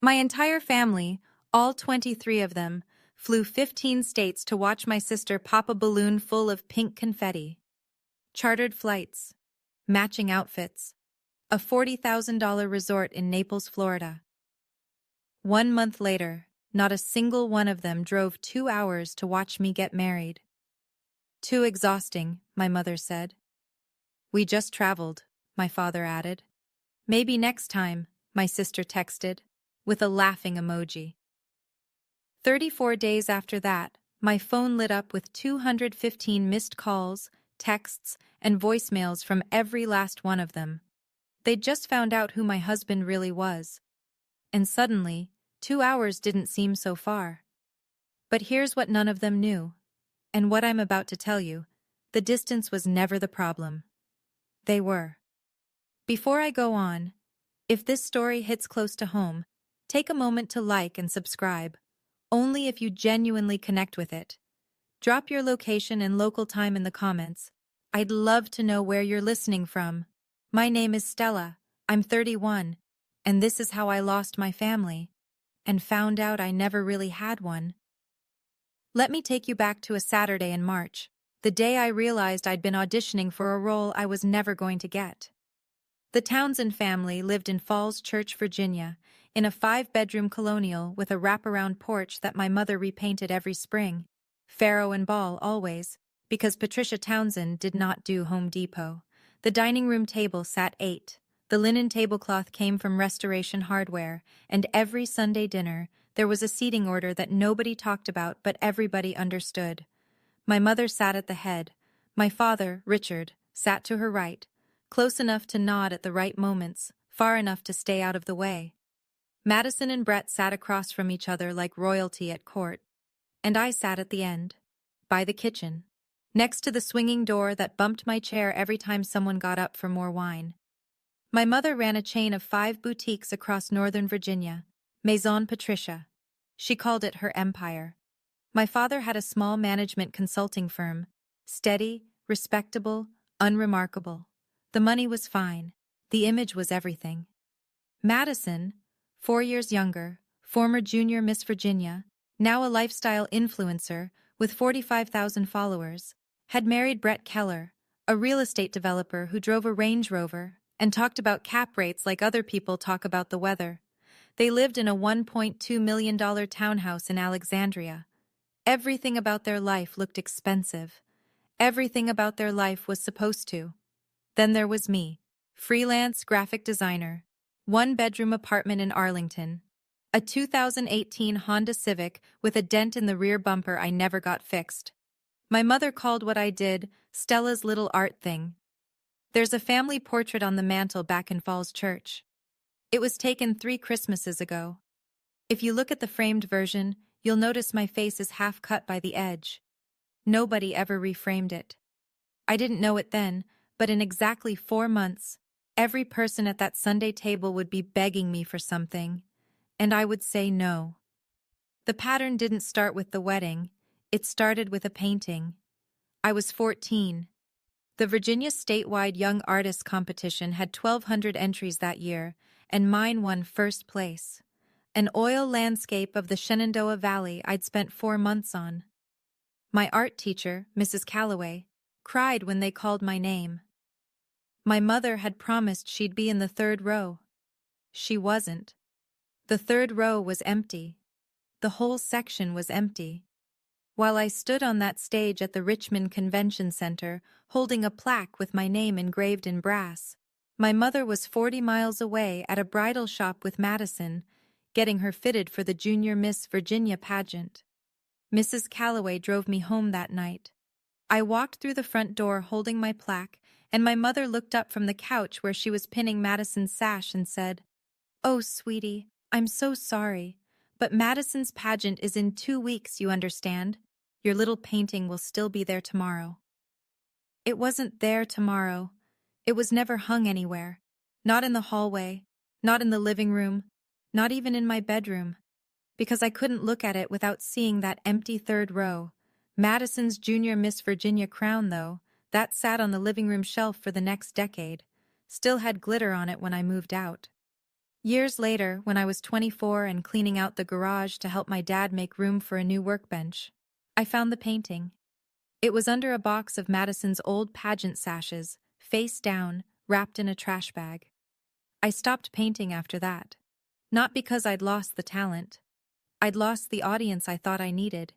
My entire family, all 23 of them, flew 15 states to watch my sister pop a balloon full of pink confetti. Chartered flights, matching outfits, a $40,000 resort in Naples, Florida. 1 month later, not a single one of them drove 2 hours to watch me get married. Too exhausting, my mother said. We just traveled, my father added. Maybe next time, my sister texted, with a laughing emoji. 34 days after that, my phone lit up with 215 missed calls, texts, and voicemails from every last one of them. They'd just found out who my husband really was. And suddenly, 2 hours didn't seem so far. But here's what none of them knew. And what I'm about to tell you, the distance was never the problem. They were. Before I go on, if this story hits close to home, take a moment to like and subscribe, only if you genuinely connect with it. Drop your location and local time in the comments. I'd love to know where you're listening from. My name is Stella, I'm 31, and this is how I lost my family, and found out I never really had one. Let me take you back to a Saturday in March, the day I realized I'd been auditioning for a role I was never going to get. The Townsend family lived in Falls Church, Virginia, in a 5-bedroom colonial with a wraparound porch that my mother repainted every spring. Faro and ball always, because Patricia Townsend did not do Home Depot. The dining room table sat 8. The linen tablecloth came from Restoration Hardware, and every Sunday dinner, there was a seating order that nobody talked about but everybody understood. My mother sat at the head. My father, Richard, sat to her right, close enough to nod at the right moments, far enough to stay out of the way. Madison and Brett sat across from each other like royalty at court, and I sat at the end, by the kitchen, next to the swinging door that bumped my chair every time someone got up for more wine. My mother ran a chain of 5 boutiques across Northern Virginia, Maison Patricia. She called it her empire. My father had a small management consulting firm, steady, respectable, unremarkable. The money was fine. The image was everything. Madison, 4 years younger, former junior Miss Virginia, now a lifestyle influencer with 45,000 followers, had married Brett Keller, a real estate developer who drove a Range Rover and talked about cap rates like other people talk about the weather. They lived in a $1.2 million townhouse in Alexandria. Everything about their life looked expensive. Everything about their life was supposed to. Then there was me, freelance graphic designer, 1-bedroom apartment in Arlington, a 2018 Honda Civic with a dent in the rear bumper I never got fixed. My mother called what I did Stella's little art thing. There's a family portrait on the mantle back in Falls Church. It was taken 3 Christmases ago. If you look at the framed version, you'll notice my face is half cut by the edge. Nobody ever reframed it. I didn't know it then, but in exactly 4 months, every person at that Sunday table would be begging me for something, and I would say no. The pattern didn't start with the wedding, it started with a painting. I was 14. The Virginia statewide Young Artists competition had 1,200 entries that year, and mine won first place. An oil landscape of the Shenandoah Valley I'd spent 4 months on. My art teacher, Mrs. Calloway, cried when they called my name. My mother had promised she'd be in the 3rd row. She wasn't. The 3rd row was empty. The whole section was empty. While I stood on that stage at the Richmond Convention Center, holding a plaque with my name engraved in brass, my mother was 40 miles away at a bridal shop with Madison, getting her fitted for the Junior Miss Virginia pageant. Mrs. Calloway drove me home that night. I walked through the front door holding my plaque, and my mother looked up from the couch where she was pinning Madison's sash and said, "Oh, sweetie, I'm so sorry, but Madison's pageant is in 2 weeks, you understand? Your little painting will still be there tomorrow." It wasn't there tomorrow. It was never hung anywhere. Not in the hallway, not in the living room, not even in my bedroom. Because I couldn't look at it without seeing that empty 3rd row. Madison's Junior Miss Virginia crown, though, that sat on the living room shelf for the next decade, still had glitter on it when I moved out. Years later, when I was 24 and cleaning out the garage to help my dad make room for a new workbench, I found the painting. It was under a box of Madison's old pageant sashes, face down, wrapped in a trash bag. I stopped painting after that. Not because I'd lost the talent. I'd lost the audience I thought I needed.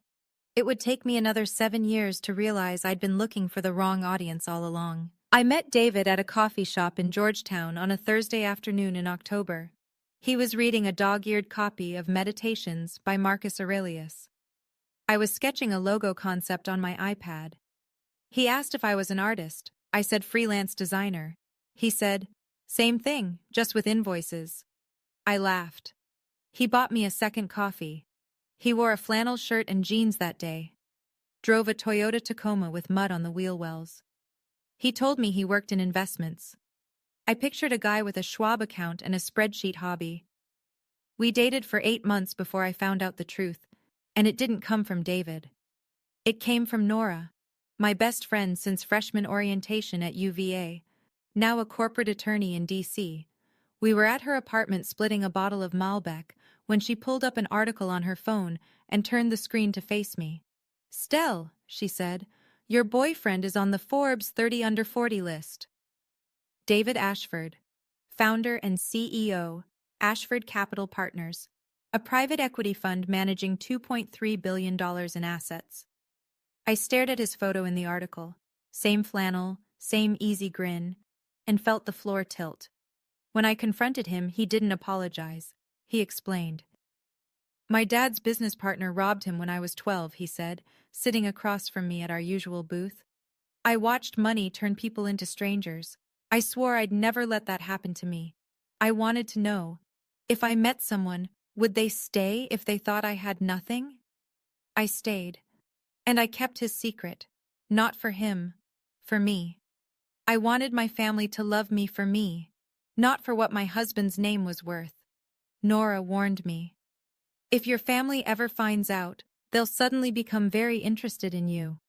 It would take me another 7 years to realize I'd been looking for the wrong audience all along. I met David at a coffee shop in Georgetown on a Thursday afternoon in October. He was reading a dog-eared copy of Meditations by Marcus Aurelius. I was sketching a logo concept on my iPad. He asked if I was an artist. I said freelance designer. He said, same thing, just with invoices. I laughed. He bought me a second coffee. He wore a flannel shirt and jeans that day. Drove a Toyota Tacoma with mud on the wheel wells. He told me he worked in investments. I pictured a guy with a Schwab account and a spreadsheet hobby. We dated for 8 months before I found out the truth, and it didn't come from David. It came from Nora, my best friend since freshman orientation at UVA, now a corporate attorney in D.C. We were at her apartment splitting a bottle of Malbec when she pulled up an article on her phone and turned the screen to face me. "Stell," she said, "your boyfriend is on the Forbes 30 under 40 list." David Ashford, founder and CEO, Ashford Capital Partners, a private equity fund managing $2.3 billion in assets. I stared at his photo in the article, same flannel, same easy grin, and felt the floor tilt. When I confronted him, he didn't apologize. He explained. "My dad's business partner robbed him when I was 12, he said, sitting across from me at our usual booth. I watched money turn people into strangers. I swore I'd never let that happen to me. I wanted to know, if I met someone, would they stay if they thought I had nothing? I stayed. And I kept his secret. Not for him. For me. I wanted my family to love me for me, not for what my husband's name was worth. Nora warned me. If your family ever finds out, they'll suddenly become very interested in you."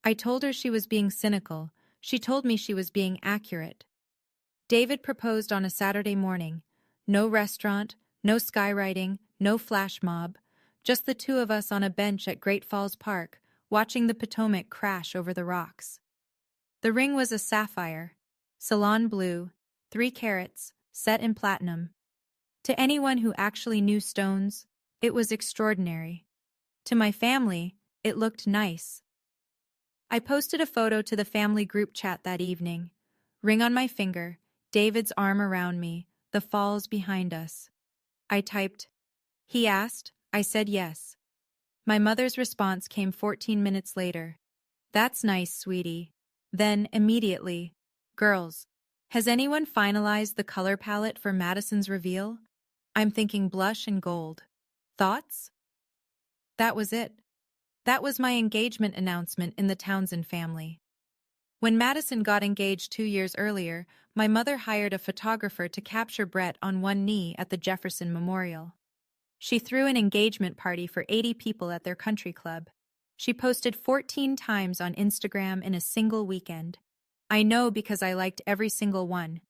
I told her she was being cynical. She told me she was being accurate. David proposed on a Saturday morning. No restaurant, no skywriting, no flash mob. Just the two of us on a bench at Great Falls Park, watching the Potomac crash over the rocks. The ring was a sapphire, salon blue, 3 carats, set in platinum. To anyone who actually knew stones, it was extraordinary. To my family, it looked nice. I posted a photo to the family group chat that evening. Ring on my finger, David's arm around me, the falls behind us. I typed, "He asked," I said yes. My mother's response came 14 minutes later. "That's nice, sweetie." Then, immediately, "Girls, has anyone finalized the color palette for Madison's reveal? I'm thinking blush and gold. Thoughts?" That was it. That was my engagement announcement in the Townsend family. When Madison got engaged 2 years earlier, my mother hired a photographer to capture Brett on one knee at the Jefferson Memorial. She threw an engagement party for 80 people at their country club. She posted 14 times on Instagram in a single weekend. I know because I liked every single one.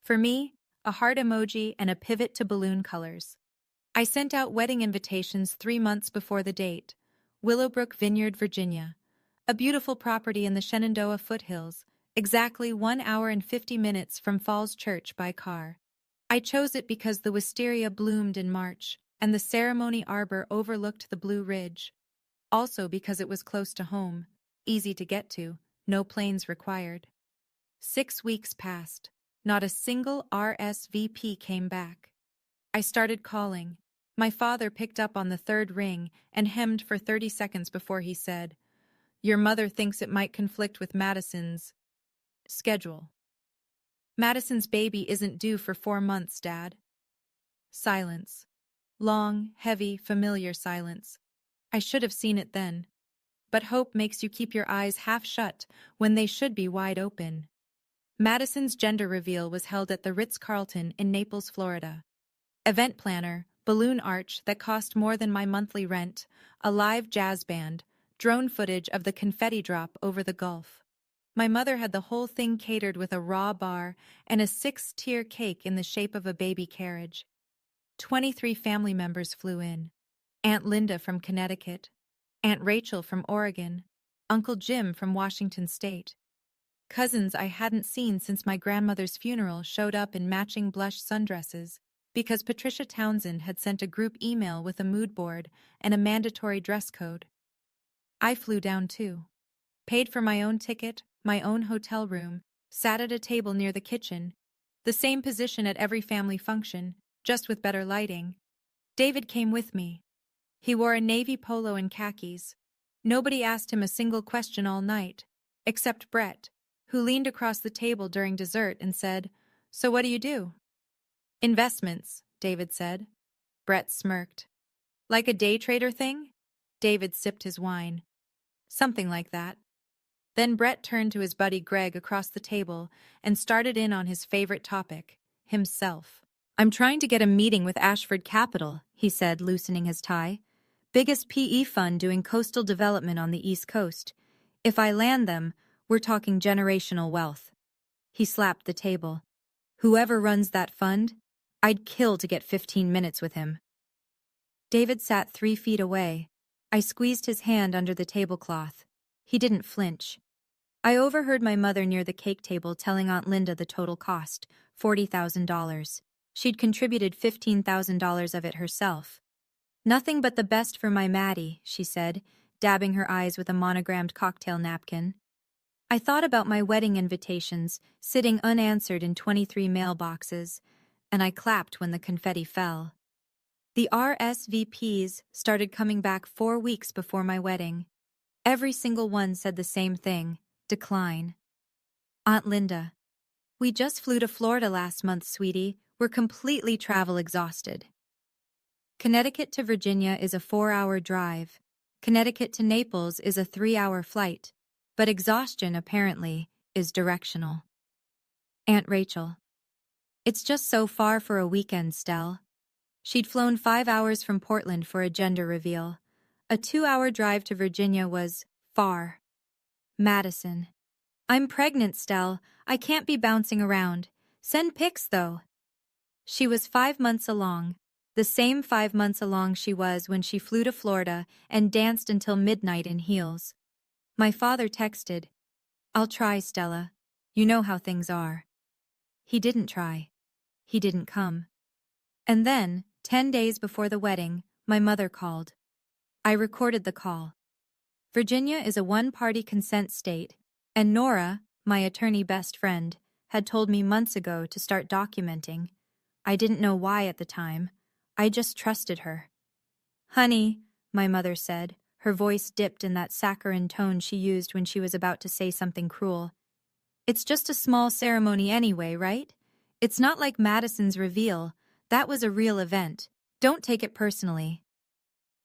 For me, a heart emoji and a pivot to balloon colors. I sent out wedding invitations 3 months before the date. Willowbrook Vineyard, Virginia. A beautiful property in the Shenandoah foothills, exactly 1 hour and 50 minutes from Falls Church by car. I chose it because the wisteria bloomed in March, and the ceremony arbor overlooked the Blue Ridge. Also because it was close to home, easy to get to, no planes required. 6 weeks passed. Not a single RSVP came back. I started calling. My father picked up on the 3rd ring and hemmed for 30 seconds before he said, "Your mother thinks it might conflict with Madison's schedule." "Madison's baby isn't due for 4 months, Dad." Silence. Long, heavy, familiar silence. I should have seen it then. But hope makes you keep your eyes half shut when they should be wide open. Madison's gender reveal was held at the Ritz-Carlton in Naples, Florida. Event planner, balloon arch that cost more than my monthly rent, a live jazz band, drone footage of the confetti drop over the Gulf. My mother had the whole thing catered with a raw bar and a 6-tier cake in the shape of a baby carriage. 23 family members flew in. Aunt Linda from Connecticut, Aunt Rachel from Oregon, Uncle Jim from Washington State. Cousins I hadn't seen since my grandmother's funeral showed up in matching blush sundresses because Patricia Townsend had sent a group email with a mood board and a mandatory dress code. I flew down too. Paid for my own ticket, my own hotel room, sat at a table near the kitchen, the same position at every family function, just with better lighting. David came with me. He wore a navy polo and khakis. Nobody asked him a single question all night, except Brett, who leaned across the table during dessert and said, "So what do you do?" "Investments," David said. Brett smirked. "Like a day trader thing?" David sipped his wine. "Something like that." Then Brett turned to his buddy Greg across the table and started in on his favorite topic, himself. "I'm trying to get a meeting with Ashford Capital," he said, loosening his tie. "Biggest PE fund doing coastal development on the East Coast. If I land them, we're talking generational wealth." He slapped the table. "Whoever runs that fund, I'd kill to get 15 minutes with him." David sat 3 feet away. I squeezed his hand under the tablecloth. He didn't flinch. I overheard my mother near the cake table telling Aunt Linda the total cost, $40,000. She'd contributed $15,000 of it herself. "Nothing but the best for my Maddie," she said, dabbing her eyes with a monogrammed cocktail napkin. I thought about my wedding invitations, sitting unanswered in 23 mailboxes, and I clapped when the confetti fell. The RSVPs started coming back 4 weeks before my wedding. Every single one said the same thing: decline. "Aunt Linda, we just flew to Florida last month, sweetie. We're completely travel exhausted." Connecticut to Virginia is a 4-hour drive. Connecticut to Naples is a 3-hour flight. But exhaustion, apparently, is directional. Aunt Rachel: "It's just so far for a weekend, Stell." She'd flown 5 hours from Portland for a gender reveal. A 2-hour drive to Virginia was far. Madison: "I'm pregnant, Stell. I can't be bouncing around. Send pics, though." She was 5 months along, the same 5 months along she was when she flew to Florida and danced until midnight in heels. My father texted, "I'll try, Stella. You know how things are." He didn't try. He didn't come. And then, 10 days before the wedding, my mother called. I recorded the call. Virginia is a one-party consent state, and Nora, my attorney best friend, had told me months ago to start documenting. I didn't know why at the time. I just trusted her. "Honey," my mother said, her voice dipped in that saccharine tone she used when she was about to say something cruel. "It's just a small ceremony anyway, right? It's not like Madison's reveal. That was a real event. Don't take it personally."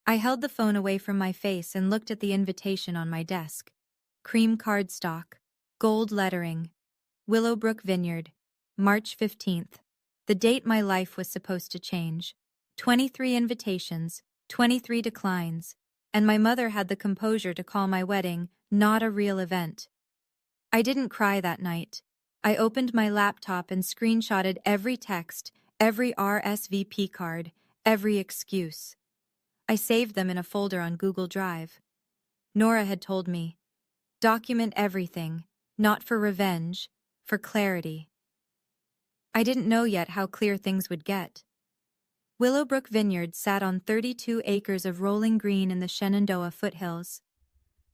I held the phone away from my face and looked at the invitation on my desk. Cream cardstock, gold lettering, Willowbrook Vineyard, March 15th, the date my life was supposed to change. 23 invitations, 23 declines, and my mother had the composure to call my wedding not a real event. I didn't cry that night. I opened my laptop and screenshotted every text, every RSVP card, every excuse. I saved them in a folder on Google Drive. Nora had told me, "Document everything, not for revenge, for clarity." I didn't know yet how clear things would get. Willowbrook Vineyard sat on 32 acres of rolling green in the Shenandoah foothills.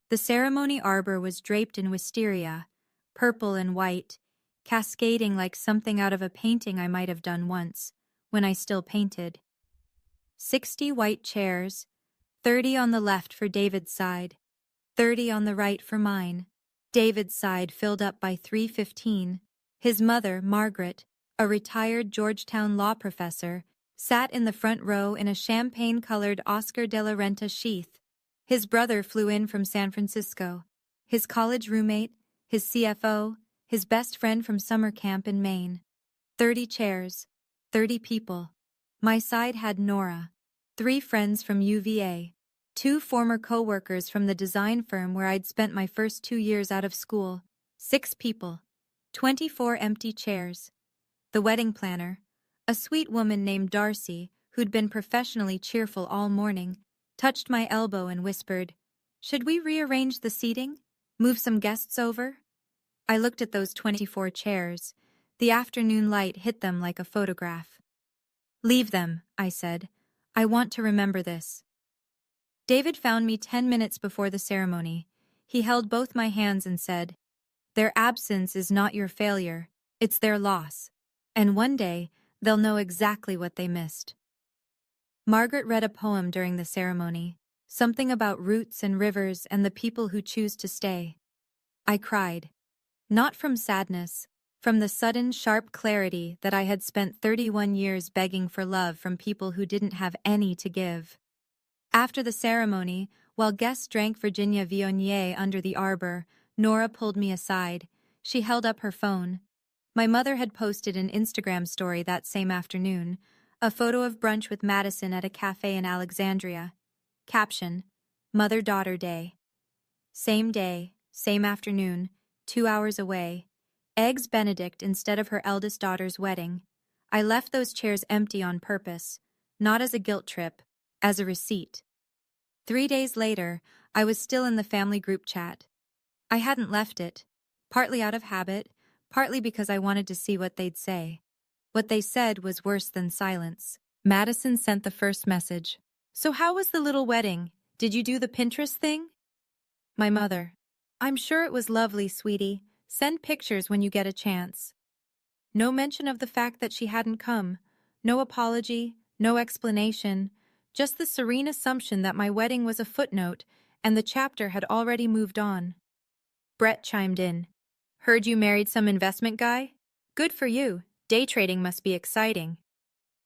The ceremony arbor was draped in wisteria, purple and white, cascading like something out of a painting I might have done once, when I still painted. 60 white chairs, 30 on the left for David's side, 30 on the right for mine. David's side filled up by 3:15. His mother, Margaret, a retired Georgetown law professor, sat in the front row in a champagne-colored Oscar de la Renta sheath. His brother flew in from San Francisco. His college roommate, his CFO, his best friend from summer camp in Maine. 30 chairs, 30 people. My side had Nora, 3 friends from UVA, 2 former co-workers from the design firm where I'd spent my first 2 years out of school, 6 people, 24 empty chairs. The wedding planner, a sweet woman named Darcy, who'd been professionally cheerful all morning, touched my elbow and whispered, "Should we rearrange the seating? Move some guests over?" I looked at those 24 chairs. The afternoon light hit them like a photograph. "Leave them," I said. "I want to remember this." David found me 10 minutes before the ceremony. He held both my hands and said, "Their absence is not your failure, it's their loss. And one day, they'll know exactly what they missed." Margaret read a poem during the ceremony, something about roots and rivers and the people who choose to stay. I cried. Not from sadness, from the sudden, sharp clarity that I had spent 31 years begging for love from people who didn't have any to give. After the ceremony, while guests drank Virginia Viognier under the arbor, Nora pulled me aside. She held up her phone. My mother had posted an Instagram story that same afternoon, a photo of brunch with Madison at a cafe in Alexandria. Caption: Mother-Daughter Day. Same day, same afternoon, 2 hours away. Eggs Benedict instead of her eldest daughter's wedding. I left those chairs empty on purpose, not as a guilt trip, as a receipt. 3 days later, I was still in the family group chat. I hadn't left it, partly out of habit, partly because I wanted to see what they'd say. What they said was worse than silence. Madison sent the first message. "So how was the little wedding? Did you do the Pinterest thing?" My mother: "I'm sure it was lovely, sweetie. Send pictures when you get a chance." No mention of the fact that she hadn't come. No apology, no explanation. Just the serene assumption that my wedding was a footnote and the chapter had already moved on. Brett chimed in. "Heard you married some investment guy? Good for you. Day trading must be exciting."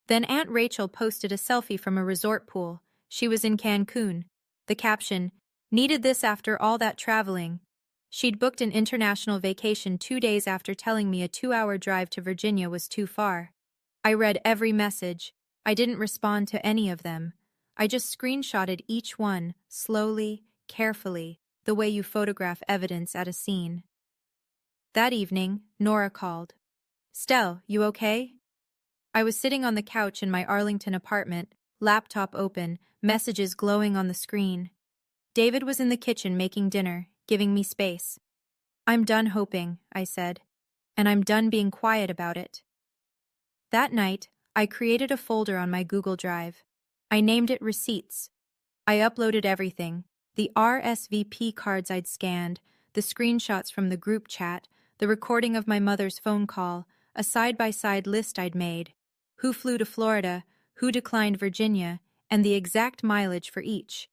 Then Aunt Rachel posted a selfie from a resort pool. She was in Cancun. The caption: "Needed this after all that traveling." She'd booked an international vacation 2 days after telling me a 2-hour drive to Virginia was too far. I read every message. I didn't respond to any of them. I just screenshotted each one, slowly, carefully, the way you photograph evidence at a scene. That evening, Nora called. "Stell, you okay?" I was sitting on the couch in my Arlington apartment, laptop open, messages glowing on the screen. David was in the kitchen making dinner, giving me space. "I'm done hoping," I said, "and I'm done being quiet about it." That night, I created a folder on my Google Drive. I named it Receipts. I uploaded everything: the RSVP cards I'd scanned, the screenshots from the group chat, the recording of my mother's phone call, a side-by-side list I'd made, who flew to Florida, who declined Virginia, and the exact mileage for each.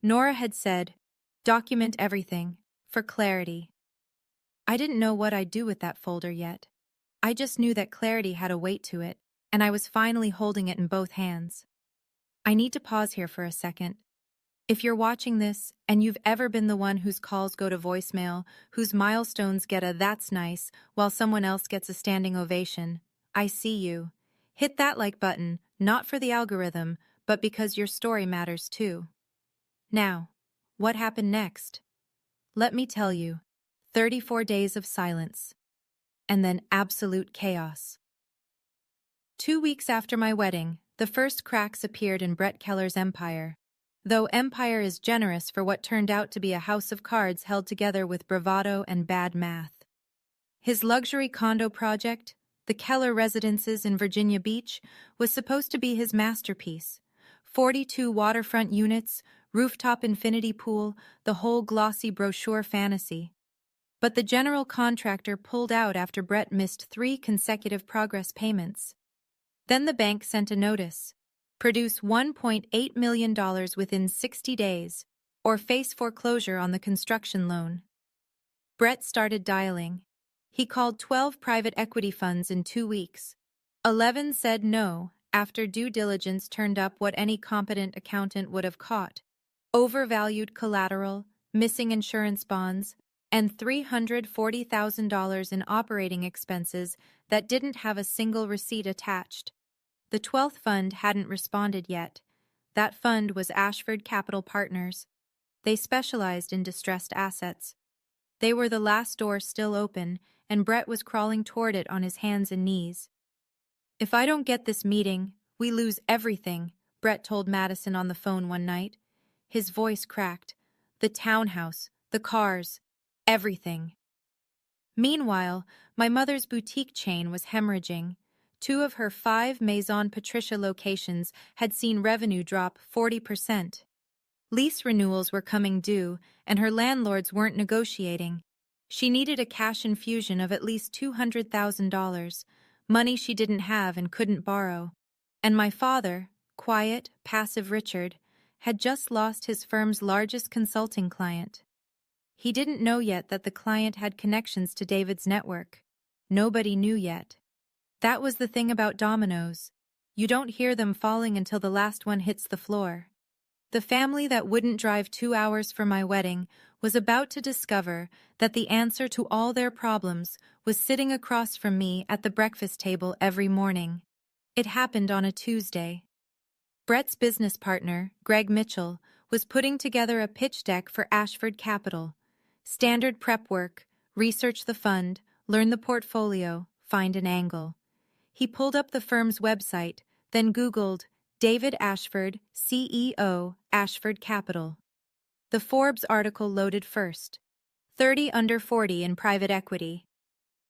Nora had said, "Document everything, for clarity." I didn't know what I'd do with that folder yet. I just knew that clarity had a weight to it, and I was finally holding it in both hands. I need to pause here for a second. If you're watching this, and you've ever been the one whose calls go to voicemail, whose milestones get a "that's nice," while someone else gets a standing ovation, I see you. Hit that like button, not for the algorithm, but because your story matters too. Now, what happened next? Let me tell you. 34 days of silence. And then absolute chaos. 2 weeks after my wedding, the first cracks appeared in Brett Keller's empire. Though empire is generous for what turned out to be a house of cards held together with bravado and bad math. His luxury condo project, the Keller Residences in Virginia Beach, was supposed to be his masterpiece. 42 waterfront units, rooftop infinity pool, the whole glossy brochure fantasy. But the general contractor pulled out after Brett missed 3 consecutive progress payments. Then the bank sent a notice: produce $1.8 million within 60 days, or face foreclosure on the construction loan. Brett started dialing. He called 12 private equity funds in 2 weeks. 11 said no, after due diligence turned up what any competent accountant would have caught: overvalued collateral, missing insurance bonds, and $340,000 in operating expenses that didn't have a single receipt attached. The 12th fund hadn't responded yet. That fund was Ashford Capital Partners. They specialized in distressed assets. They were the last door still open, and Brett was crawling toward it on his hands and knees. "If I don't get this meeting, we lose everything," Brett told Madison on the phone one night. His voice cracked. "The townhouse, the cars, everything." Meanwhile, my mother's boutique chain was hemorrhaging. 2 of her 5 Maison Patricia locations had seen revenue drop 40%. Lease renewals were coming due, and her landlords weren't negotiating. She needed a cash infusion of at least $200,000, money she didn't have and couldn't borrow. And my father, quiet, passive Richard, had just lost his firm's largest consulting client. He didn't know yet that the client had connections to David's network. Nobody knew yet. That was the thing about dominoes. You don't hear them falling until the last one hits the floor. The family that wouldn't drive 2 hours for my wedding was about to discover that the answer to all their problems was sitting across from me at the breakfast table every morning. It happened on a Tuesday. Brett's business partner, Greg Mitchell, was putting together a pitch deck for Ashford Capital. Standard prep work, research the fund, learn the portfolio, find an angle. He pulled up the firm's website, then Googled David Ashford, CEO, Ashford Capital. The Forbes article loaded first. 30 under 40 in private equity.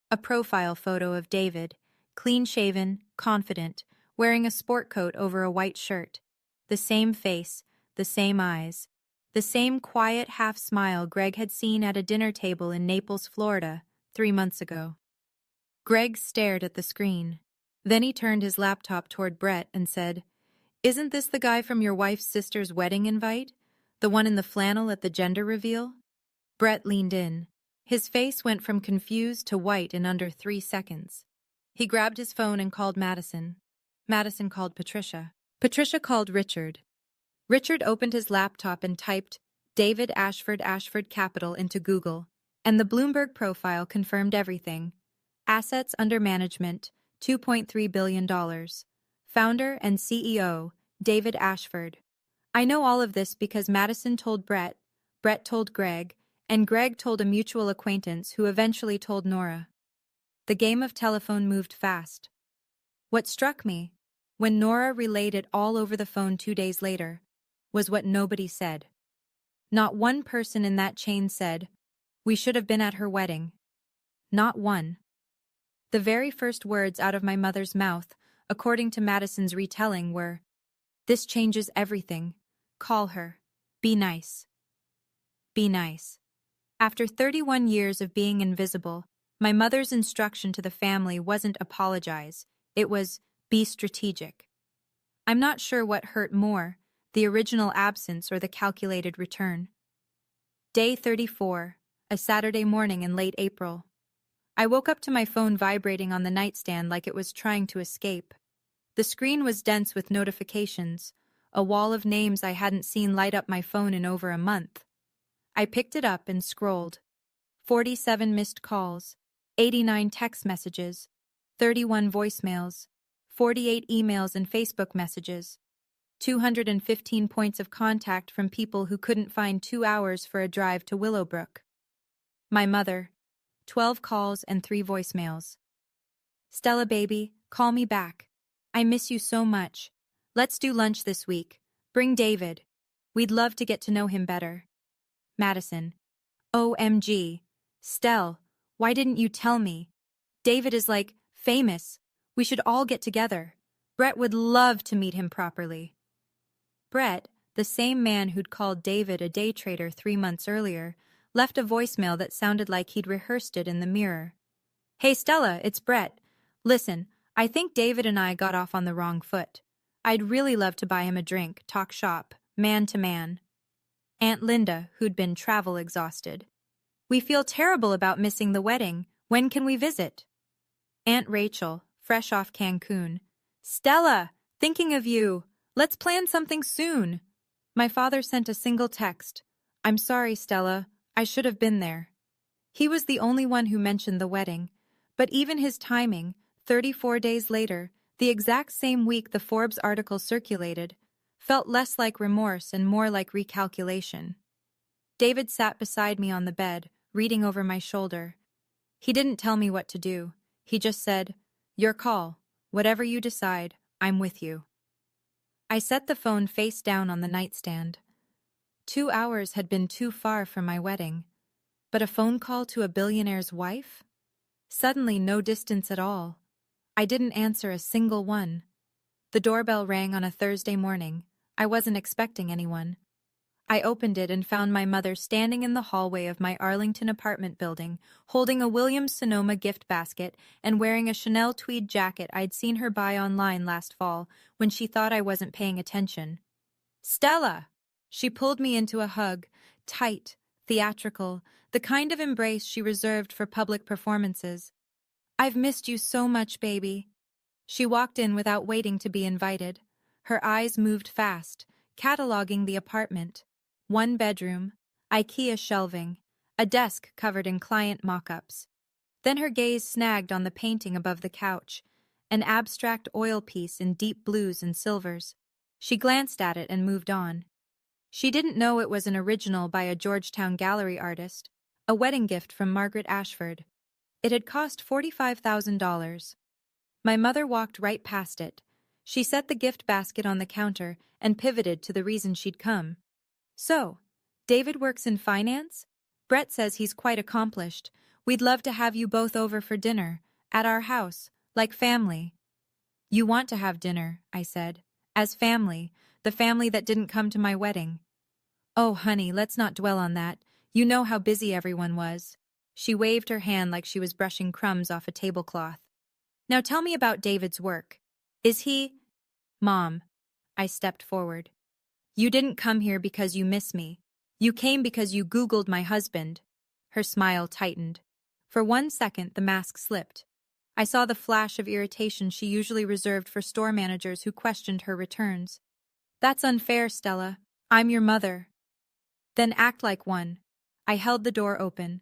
A profile photo of David, clean-shaven, confident, wearing a sport coat over a white shirt. The same face, the same eyes, the same quiet half-smile Greg had seen at a dinner table in Naples, Florida, 3 months ago. Greg stared at the screen. Then he turned his laptop toward Brett and said, "Isn't this the guy from your wife's sister's wedding invite? The one in the flannel at the gender reveal?" Brett leaned in. His face went from confused to white in under 3 seconds. He grabbed his phone and called Madison. Madison called Patricia. Patricia called Richard. Richard opened his laptop and typed David Ashford Capital into Google, and the Bloomberg profile confirmed everything. Assets under management, $2.3 billion. Founder and CEO, David Ashford. I know all of this because Madison told Brett, Brett told Greg, and Greg told a mutual acquaintance who eventually told Nora. The game of telephone moved fast. What struck me, when Nora relayed it all over the phone 2 days later, was what nobody said. Not one person in that chain said, "We should have been at her wedding." Not one. The very first words out of my mother's mouth, according to Madison's retelling, were, "This changes everything. Call her. Be nice. Be nice." After 31 years of being invisible, my mother's instruction to the family wasn't apologize, it was be strategic. I'm not sure what hurt more, the original absence or the calculated return. Day 34, a Saturday morning in late April. I woke up to my phone vibrating on the nightstand like it was trying to escape. The screen was dense with notifications, a wall of names I hadn't seen light up my phone in over a month. I picked it up and scrolled. 47 missed calls, 89 text messages, 31 voicemails, 48 emails and Facebook messages, 215 points of contact from people who couldn't find 2 hours for a drive to Willowbrook. My mother, 12 calls and 3 voicemails. "Stella baby, call me back. I miss you so much. Let's do lunch this week. Bring David. We'd love to get to know him better." Madison, "OMG. Stell, why didn't you tell me? David is like, famous. We should all get together. Brett would love to meet him properly." Brett, the same man who'd called David a day trader 3 months earlier, left a voicemail that sounded like he'd rehearsed it in the mirror. "Hey Stella, it's Brett. Listen, I think David and I got off on the wrong foot. I'd really love to buy him a drink, talk shop, man to man." Aunt Linda, who'd been travel exhausted. "We feel terrible about missing the wedding. When can we visit?" Aunt Rachel, fresh off Cancun. "Stella, thinking of you. Let's plan something soon." My father sent a single text. "I'm sorry, Stella. I should have been there." He was the only one who mentioned the wedding, but even his timing, 34 days later, the exact same week the Forbes article circulated, felt less like remorse and more like recalculation. David sat beside me on the bed, reading over my shoulder. He didn't tell me what to do. He just said, "Your call. Whatever you decide, I'm with you." I set the phone face down on the nightstand. 2 hours had been too far from my wedding. But a phone call to a billionaire's wife? Suddenly no distance at all. I didn't answer a single one. The doorbell rang on a Thursday morning. I wasn't expecting anyone. I opened it and found my mother standing in the hallway of my Arlington apartment building, holding a Williams-Sonoma gift basket and wearing a Chanel tweed jacket I'd seen her buy online last fall when she thought I wasn't paying attention. "Stella!" She pulled me into a hug, tight, theatrical, the kind of embrace she reserved for public performances. "I've missed you so much, baby." She walked in without waiting to be invited. Her eyes moved fast, cataloging the apartment. 1 bedroom, IKEA shelving, a desk covered in client mock-ups. Then her gaze snagged on the painting above the couch, an abstract oil piece in deep blues and silvers. She glanced at it and moved on. She didn't know it was an original by a Georgetown gallery artist, a wedding gift from Margaret Ashford. It had cost $45,000. My mother walked right past it. She set the gift basket on the counter and pivoted to the reason she'd come. "So, David works in finance? Brett says he's quite accomplished. We'd love to have you both over for dinner, at our house, like family." "You want to have dinner," I said. "As family, the family that didn't come to my wedding." "Oh, honey, let's not dwell on that. You know how busy everyone was." She waved her hand like she was brushing crumbs off a tablecloth. "Now tell me about David's work. Is he—" "Mom." I stepped forward. "You didn't come here because you miss me. You came because you Googled my husband." Her smile tightened. For 1 second, the mask slipped. I saw the flash of irritation she usually reserved for store managers who questioned her returns. "That's unfair, Stella. I'm your mother." "Then act like one." I held the door open.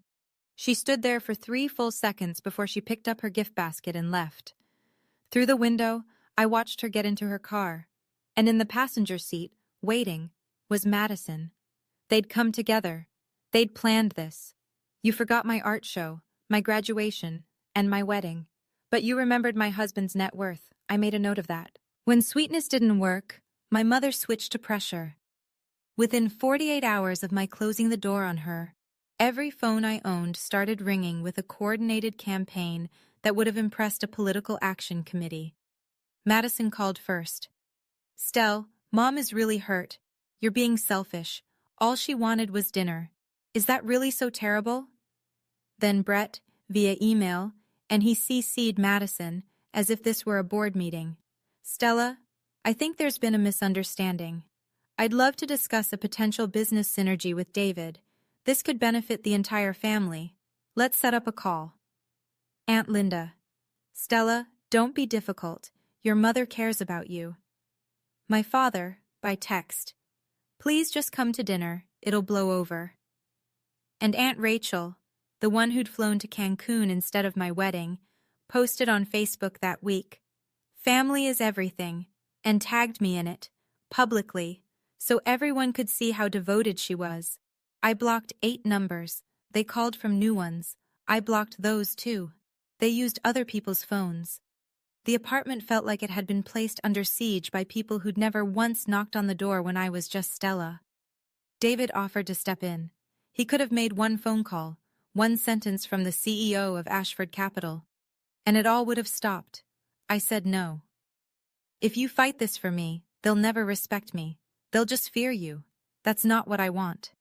She stood there for 3 full seconds before she picked up her gift basket and left. Through the window, I watched her get into her car. And in the passenger seat, waiting, was Madison. They'd come together. They'd planned this. "You forgot my art show, my graduation, and my wedding. But you remembered my husband's net worth. I made a note of that." When sweetness didn't work, my mother switched to pressure. Within 48 hours of my closing the door on her, every phone I owned started ringing with a coordinated campaign that would have impressed a political action committee. Madison called first. "Stell, Mom is really hurt. You're being selfish. All she wanted was dinner. Is that really so terrible?" Then Brett, via email, and he CC'd Madison, as if this were a board meeting. "Stella, I think there's been a misunderstanding. I'd love to discuss a potential business synergy with David. This could benefit the entire family. Let's set up a call." Aunt Linda. "Stella, don't be difficult. Your mother cares about you." My father, by text. "Please just come to dinner. It'll blow over." And Aunt Rachel, the one who'd flown to Cancun instead of my wedding, posted on Facebook that week, "Family is everything," and tagged me in it, publicly, so everyone could see how devoted she was. I blocked 8 numbers. They called from new ones. I blocked those too. They used other people's phones. The apartment felt like it had been placed under siege by people who'd never once knocked on the door when I was just Stella. David offered to step in. He could have made 1 phone call, 1 sentence from the CEO of Ashford Capital, and it all would have stopped. I said no. "If you fight this for me, they'll never respect me. They'll just fear you. That's not what I want."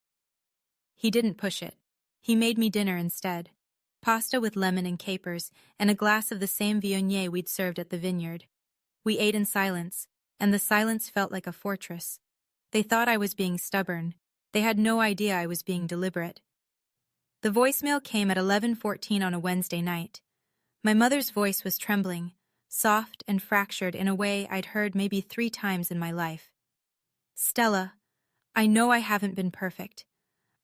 He didn't push it. He made me dinner instead. Pasta with lemon and capers, and a glass of the same Viognier we'd served at the vineyard. We ate in silence, and the silence felt like a fortress. They thought I was being stubborn. They had no idea I was being deliberate. The voicemail came at 11:14 on a Wednesday night. My mother's voice was trembling, soft and fractured in a way I'd heard maybe 3 times in my life. "Stella, I know I haven't been perfect.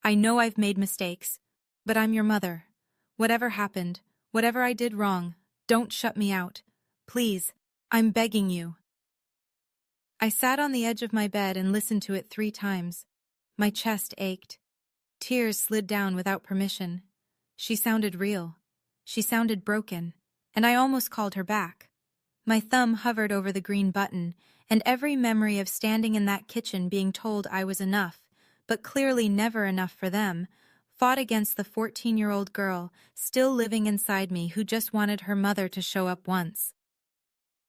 I know I've made mistakes, but I'm your mother. Whatever happened, whatever I did wrong, don't shut me out. Please, I'm begging you." I sat on the edge of my bed and listened to it 3 times. My chest ached. Tears slid down without permission. She sounded real. She sounded broken, and I almost called her back. My thumb hovered over the green button, and every memory of standing in that kitchen being told I was enough, but clearly never enough for them, fought against the 14-year-old girl still living inside me who just wanted her mother to show up once.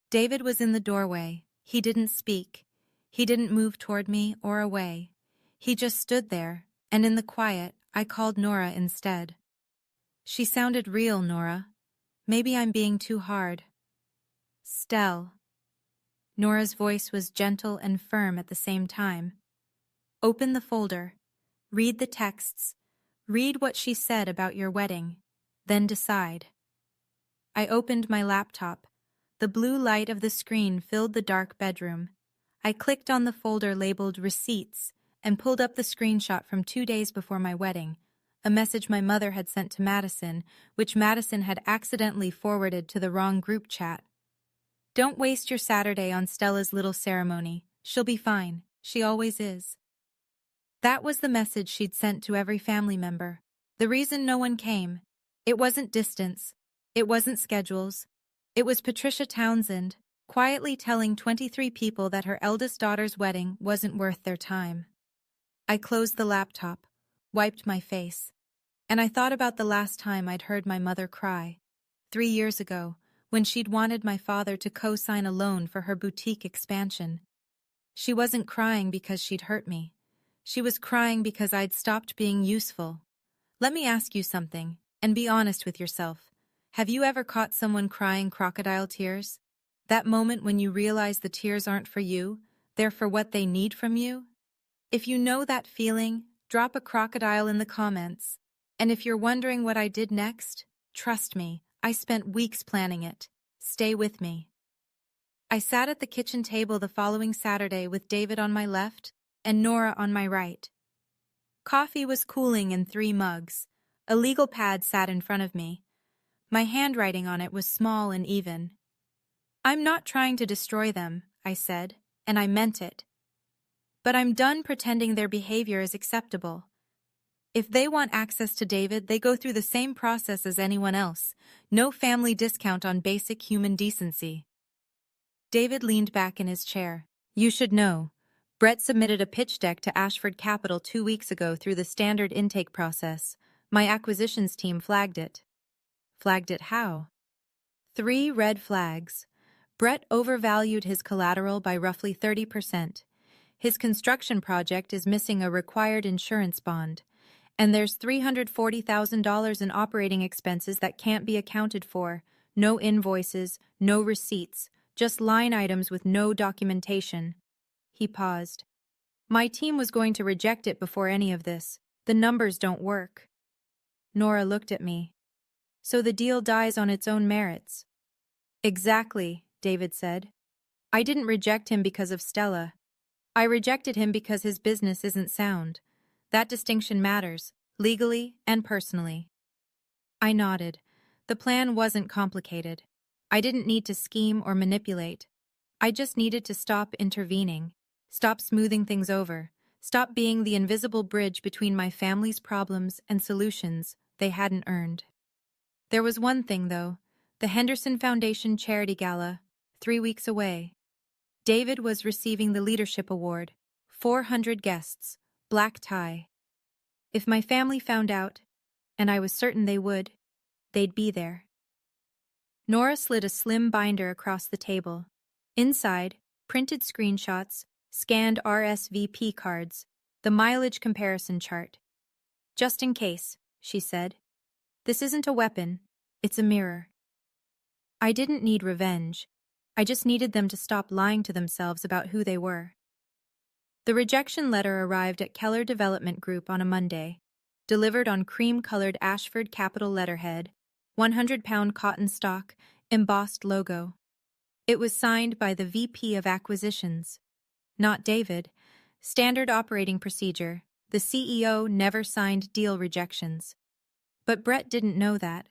David was in the doorway. He didn't speak. He didn't move toward me or away. He just stood there, and in the quiet, I called Nora instead. She sounded real, Nora. Maybe I'm being too hard. Stell. Nora's voice was gentle and firm at the same time. Open the folder. Read the texts. Read what she said about your wedding. Then decide. I opened my laptop. The blue light of the screen filled the dark bedroom. I clicked on the folder labeled Receipts and pulled up the screenshot from 2 days before my wedding, a message my mother had sent to Madison, which Madison had accidentally forwarded to the wrong group chat. Don't waste your Saturday on Stella's little ceremony. She'll be fine. She always is. That was the message she'd sent to every family member. The reason no one came. It wasn't distance. It wasn't schedules. It was Patricia Townsend, quietly telling 23 people that her eldest daughter's wedding wasn't worth their time. I closed the laptop, wiped my face, and I thought about the last time I'd heard my mother cry. 3 years ago, when she'd wanted my father to co-sign a loan for her boutique expansion. She wasn't crying because she'd hurt me. She was crying because I'd stopped being useful. Let me ask you something, and be honest with yourself. Have you ever caught someone crying crocodile tears? That moment when you realize the tears aren't for you, they're for what they need from you? If you know that feeling, drop a crocodile in the comments. And if you're wondering what I did next, trust me, I spent weeks planning it. Stay with me. I sat at the kitchen table the following Saturday with David on my left and Nora on my right. Coffee was cooling in 3 mugs. A legal pad sat in front of me. My handwriting on it was small and even. I'm not trying to destroy them, I said, and I meant it. But I'm done pretending their behavior is acceptable. If they want access to David, they go through the same process as anyone else. No family discount on basic human decency. David leaned back in his chair. You should know. Brett submitted a pitch deck to Ashford Capital 2 weeks ago through the standard intake process. My acquisitions team flagged it. Flagged it how? 3 red flags. Brett overvalued his collateral by roughly 30%. His construction project is missing a required insurance bond. And there's $340,000 in operating expenses that can't be accounted for. No invoices, no receipts, just line items with no documentation. He paused. My team was going to reject it before any of this. The numbers don't work. Nora looked at me. So the deal dies on its own merits. Exactly, David said. I didn't reject him because of Stella. I rejected him because his business isn't sound. That distinction matters, legally and personally. I nodded. The plan wasn't complicated. I didn't need to scheme or manipulate. I just needed to stop intervening, stop smoothing things over, stop being the invisible bridge between my family's problems and solutions they hadn't earned. There was one thing, though. The Henderson Foundation Charity Gala, 3 weeks away. David was receiving the Leadership Award. 400 guests. Black tie. If my family found out, and I was certain they would, they'd be there. Nora slid a slim binder across the table. Inside, printed screenshots, scanned RSVP cards, the mileage comparison chart. Just in case, she said. This isn't a weapon, it's a mirror. I didn't need revenge. I just needed them to stop lying to themselves about who they were. The rejection letter arrived at Keller Development Group on a Monday, delivered on cream-colored Ashford Capital letterhead, 100-pound cotton stock, embossed logo. It was signed by the VP of Acquisitions. Not David. Standard operating procedure. The CEO never signed deal rejections. But Brett didn't know that.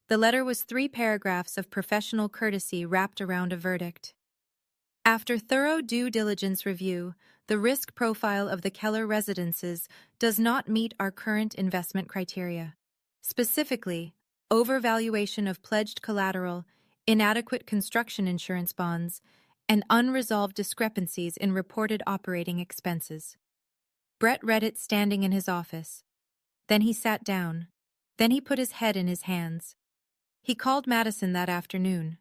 The letter was 3 paragraphs of professional courtesy wrapped around a verdict. After thorough due diligence review, the risk profile of the Keller residences does not meet our current investment criteria. Specifically, overvaluation of pledged collateral, inadequate construction insurance bonds, and unresolved discrepancies in reported operating expenses. Brett read it standing in his office. Then he sat down. Then he put his head in his hands. He called Madison that afternoon.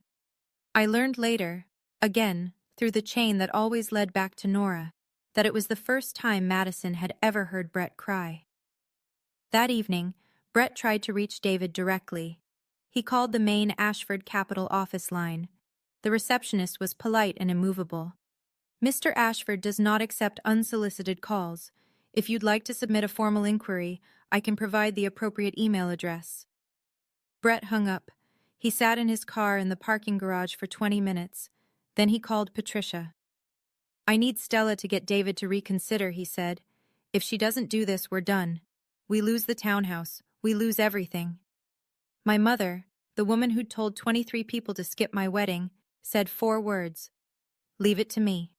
I learned later, again, through the chain that always led back to Nora, that it was the first time Madison had ever heard Brett cry. That evening, Brett tried to reach David directly. He called the main Ashford Capital office line. The receptionist was polite and immovable. "Mr. Ashford does not accept unsolicited calls. If you'd like to submit a formal inquiry, I can provide the appropriate email address." Brett hung up. He sat in his car in the parking garage for 20 minutes. Then he called Patricia. "I need Stella to get David to reconsider," he said. "If she doesn't do this, we're done. We lose the townhouse. We lose everything." My mother, the woman who'd told 23 people to skip my wedding, said 4 words: "Leave it to me."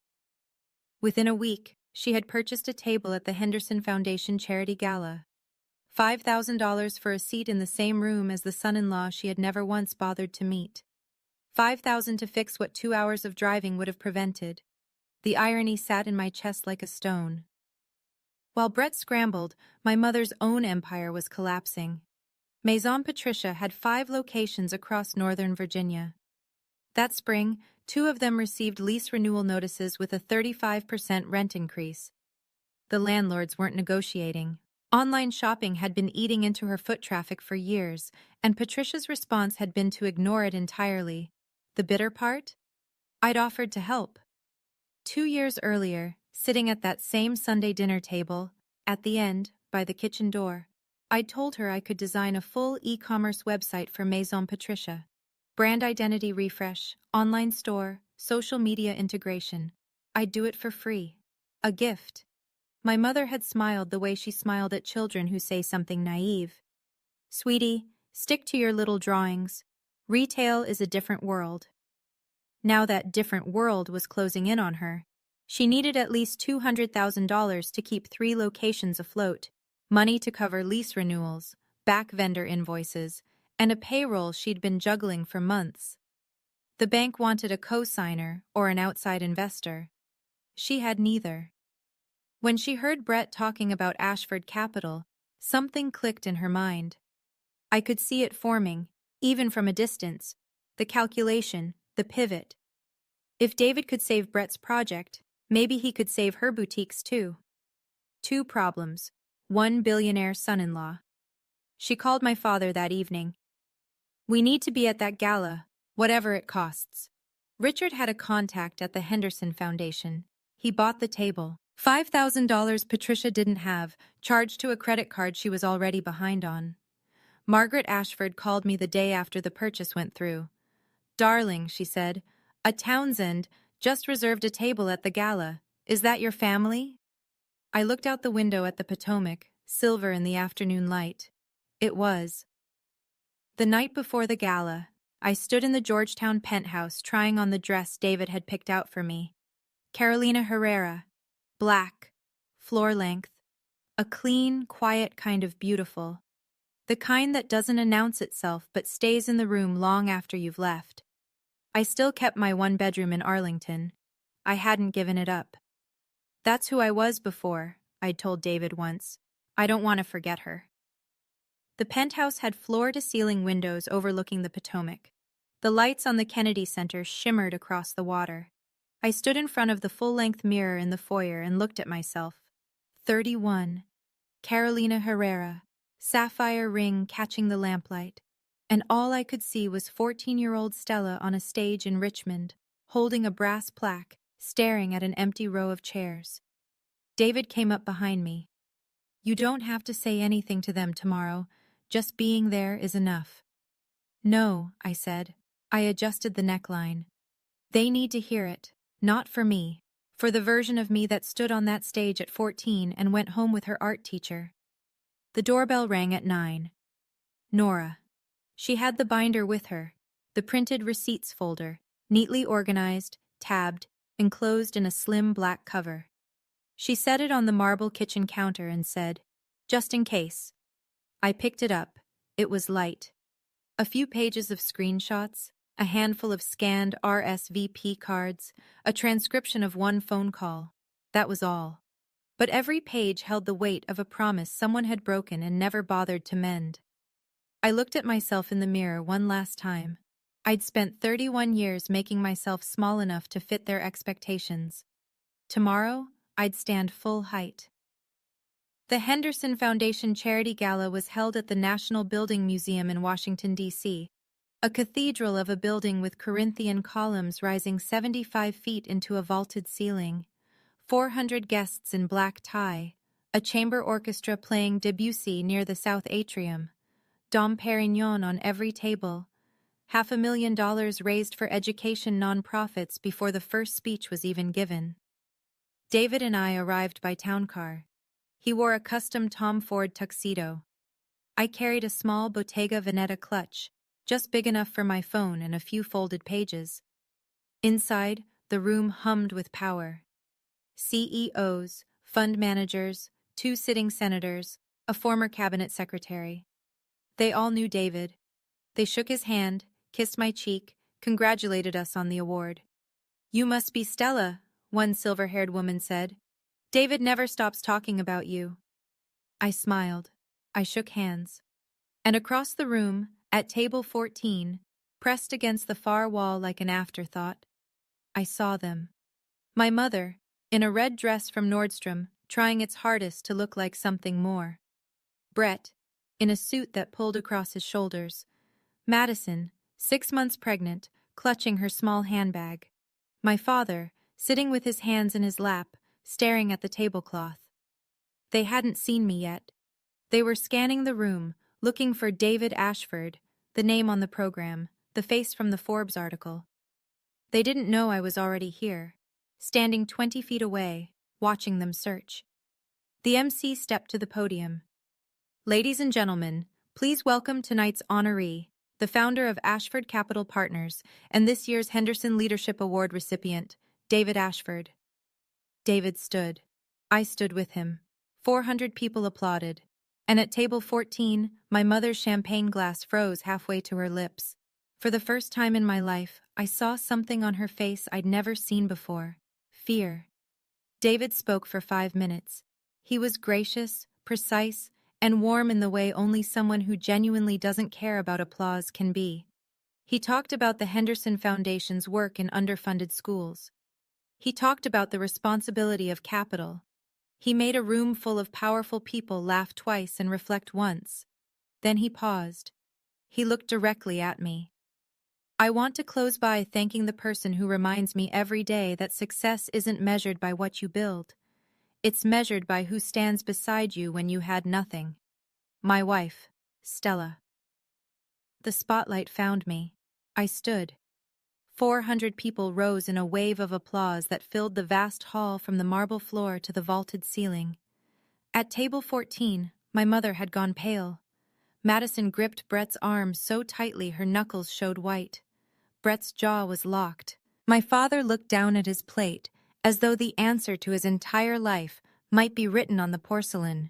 Within a week, she had purchased a table at the Henderson Foundation Charity Gala. $5,000 for a seat in the same room as the son-in-law she had never once bothered to meet. $5,000 to fix what 2 hours of driving would have prevented. The irony sat in my chest like a stone. While Brett scrambled, my mother's own empire was collapsing. Maison Patricia had 5 locations across Northern Virginia. That spring, 2 of them received lease renewal notices with a 35% rent increase. The landlords weren't negotiating. Online shopping had been eating into her foot traffic for years, and Patricia's response had been to ignore it entirely. The bitter part? I'd offered to help. 2 years earlier, sitting at that same Sunday dinner table, at the end, by the kitchen door, I'd told her I could design a full e-commerce website for Maison Patricia. Brand identity refresh, online store, social media integration. I'd do it for free. A gift. My mother had smiled the way she smiled at children who say something naive. "Sweetie, stick to your little drawings. Retail is a different world." Now that different world was closing in on her. She needed at least $200,000 to keep 3 locations afloat, money to cover lease renewals, back vendor invoices, and a payroll she'd been juggling for months. The bank wanted a co-signer or an outside investor. She had neither. When she heard Brett talking about Ashford Capital, something clicked in her mind. I could see it forming, even from a distance, the calculation, the pivot. If David could save Brett's project, maybe he could save her boutiques too. 2 problems, 1 billionaire son-in-law. She called my father that evening. "We need to be at that gala, whatever it costs." Richard had a contact at the Henderson Foundation. He bought the table. $5,000 Patricia didn't have, charged to a credit card she was already behind on. Margaret Ashford called me the day after the purchase went through. "Darling," she said, "a Townsend just reserved a table at the gala. Is that your family?" I looked out the window at the Potomac, silver in the afternoon light. It was. The night before the gala, I stood in the Georgetown penthouse trying on the dress David had picked out for me. Carolina Herrera. Black. Floor length. A clean, quiet kind of beautiful. The kind that doesn't announce itself but stays in the room long after you've left. I still kept my 1 bedroom in Arlington. I hadn't given it up. "That's who I was before," I'd told David once. "I don't want to forget her." The penthouse had floor-to-ceiling windows overlooking the Potomac. The lights on the Kennedy Center shimmered across the water. I stood in front of the full-length mirror in the foyer and looked at myself. 31. Carolina Herrera. Sapphire ring catching the lamplight. And all I could see was 14-year-old Stella on a stage in Richmond, holding a brass plaque, staring at an empty row of chairs. David came up behind me. "You don't have to say anything to them tomorrow. Just being there is enough." "No," I said. I adjusted the neckline. "They need to hear it, not for me, for the version of me that stood on that stage at 14 and went home with her art teacher." The doorbell rang at 9. Nora. She had the binder with her, the printed receipts folder, neatly organized, tabbed, enclosed in a slim black cover. She set it on the marble kitchen counter and said, "Just in case." I picked it up. It was light. A few pages of screenshots, a handful of scanned RSVP cards, a transcription of one phone call. That was all. But every page held the weight of a promise someone had broken and never bothered to mend. I looked at myself in the mirror one last time. I'd spent 31 years making myself small enough to fit their expectations. Tomorrow, I'd stand full height. The Henderson Foundation Charity Gala was held at the National Building Museum in Washington, D.C., a cathedral of a building with Corinthian columns rising 75 feet into a vaulted ceiling, 400 guests in black tie, a chamber orchestra playing Debussy near the south atrium, Dom Perignon on every table, $500,000 raised for education nonprofits before the first speech was even given. David and I arrived by town car. He wore a custom Tom Ford tuxedo. I carried a small Bottega Veneta clutch, just big enough for my phone and a few folded pages. Inside, the room hummed with power. CEOs, fund managers, 2 sitting senators, a former cabinet secretary. They all knew David. They shook his hand, kissed my cheek, congratulated us on the award. "You must be Stella," one silver-haired woman said. "David never stops talking about you." I smiled. I shook hands. And across the room, at table 14, pressed against the far wall like an afterthought, I saw them. My mother, in a red dress from Nordstrom, trying its hardest to look like something more. Brett, in a suit that pulled across his shoulders. Madison, 6 months pregnant, clutching her small handbag. My father, sitting with his hands in his lap, staring at the tablecloth. They hadn't seen me yet. They were scanning the room, looking for David Ashford, the name on the program, the face from the Forbes article. They didn't know I was already here, standing 20 feet away, watching them search. The MC stepped to the podium. "Ladies and gentlemen, please welcome tonight's honoree, the founder of Ashford Capital Partners and this year's Henderson Leadership Award recipient, David Ashford." David stood. I stood with him. 400 people applauded. And at table 14, my mother's champagne glass froze halfway to her lips. For the first time in my life, I saw something on her face I'd never seen before. Fear. David spoke for 5 minutes. He was gracious, precise, and warm in the way only someone who genuinely doesn't care about applause can be. He talked about the Henderson Foundation's work in underfunded schools. He talked about the responsibility of capital. He made a room full of powerful people laugh twice and reflect once. Then he paused. He looked directly at me. "I want to close by thanking the person who reminds me every day that success isn't measured by what you build. It's measured by who stands beside you when you had nothing. My wife, Stella." The spotlight found me. I stood. 400 people rose in a wave of applause that filled the vast hall from the marble floor to the vaulted ceiling. At table 14, my mother had gone pale. Madison gripped Brett's arm so tightly her knuckles showed white. Brett's jaw was locked. My father looked down at his plate, as though the answer to his entire life might be written on the porcelain.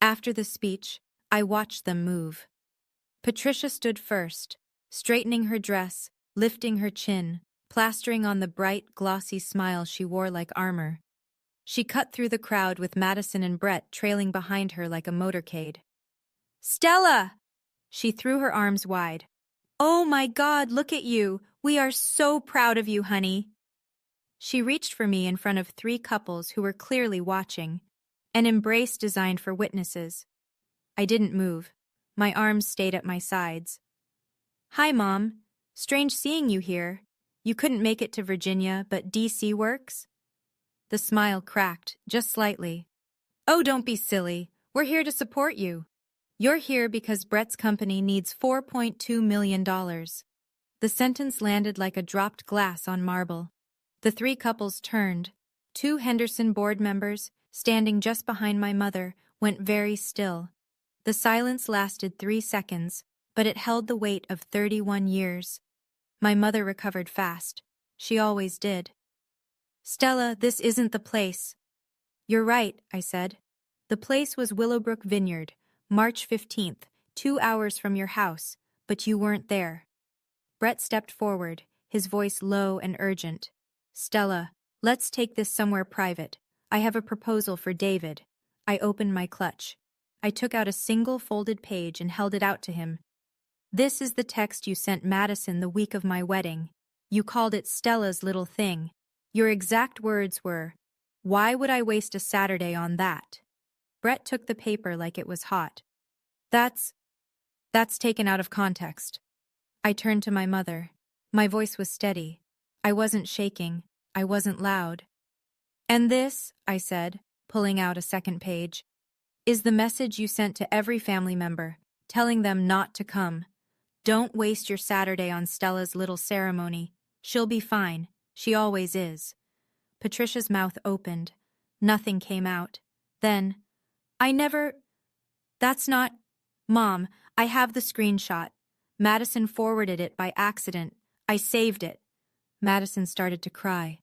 After the speech, I watched them move. Patricia stood first, straightening her dress, lifting her chin, plastering on the bright, glossy smile she wore like armor. She cut through the crowd with Madison and Brett trailing behind her like a motorcade. "Stella!" She threw her arms wide. "Oh my God, look at you! We are so proud of you, honey!" She reached for me in front of 3 couples who were clearly watching, an embrace designed for witnesses. I didn't move. My arms stayed at my sides. "Hi, Mom. Strange seeing you here. You couldn't make it to Virginia, but DC works?" The smile cracked, just slightly. "Oh, don't be silly. We're here to support you. You're here because Brett's company needs $4.2 million. The sentence landed like a dropped glass on marble. The 3 couples turned. 2 Henderson board members, standing just behind my mother, went very still. The silence lasted 3 seconds, but it held the weight of 31 years. My mother recovered fast. She always did. "Stella, this isn't the place." "You're right," I said. The place was Willowbrook Vineyard, March 15th, 2 hours from your house, but you weren't there. Brett stepped forward, his voice low and urgent. Stella, let's take this somewhere private. I have a proposal for David. I opened my clutch. I took out a single folded page and held it out to him. This is the text you sent Madison the week of my wedding. You called it Stella's little thing. Your exact words were, "Why would I waste a Saturday on that?" Brett took the paper like it was hot. That's taken out of context. I turned to my mother. My voice was steady. I wasn't shaking. I wasn't loud. And this, I said, pulling out a second page, is the message you sent to every family member, telling them not to come. Don't waste your Saturday on Stella's little ceremony. She'll be fine. She always is. Patricia's mouth opened. Nothing came out. Then, That's not... Mom, I have the screenshot. Madison forwarded it by accident. I saved it. Madison started to cry.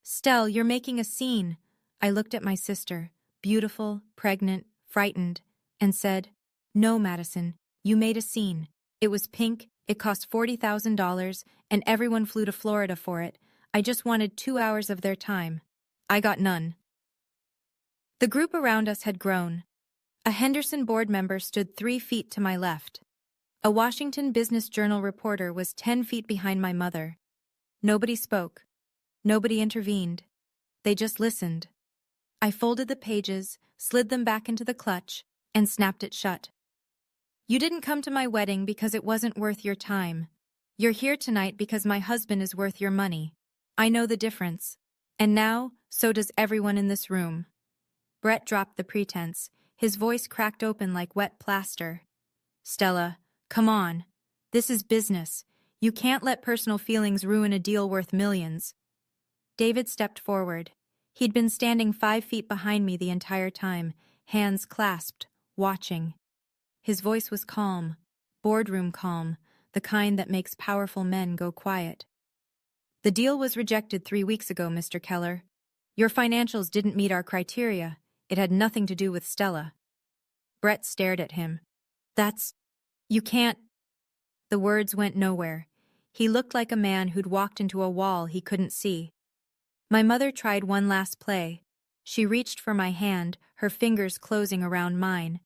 Stell, you're making a scene. I looked at my sister, beautiful, pregnant, frightened, and said, No, Madison, you made a scene. It was pink, it cost $40,000, and everyone flew to Florida for it. I just wanted 2 hours of their time. I got none. The group around us had grown. A Henderson board member stood 3 feet to my left. A Washington Business Journal reporter was 10 feet behind my mother. Nobody spoke. Nobody intervened. They just listened. I folded the pages, slid them back into the clutch, and snapped it shut. You didn't come to my wedding because it wasn't worth your time. You're here tonight because my husband is worth your money. I know the difference. And now, so does everyone in this room. Brett dropped the pretense. His voice cracked open like wet plaster. Stella, come on. This is business. You can't let personal feelings ruin a deal worth millions. David stepped forward. He'd been standing 5 feet behind me the entire time, hands clasped, watching. His voice was calm, boardroom calm, the kind that makes powerful men go quiet. The deal was rejected 3 weeks ago, Mr. Keller. Your financials didn't meet our criteria. It had nothing to do with Stella. Brett stared at him. You can't... The words went nowhere. He looked like a man who'd walked into a wall he couldn't see. My mother tried one last play. She reached for my hand, her fingers closing around mine.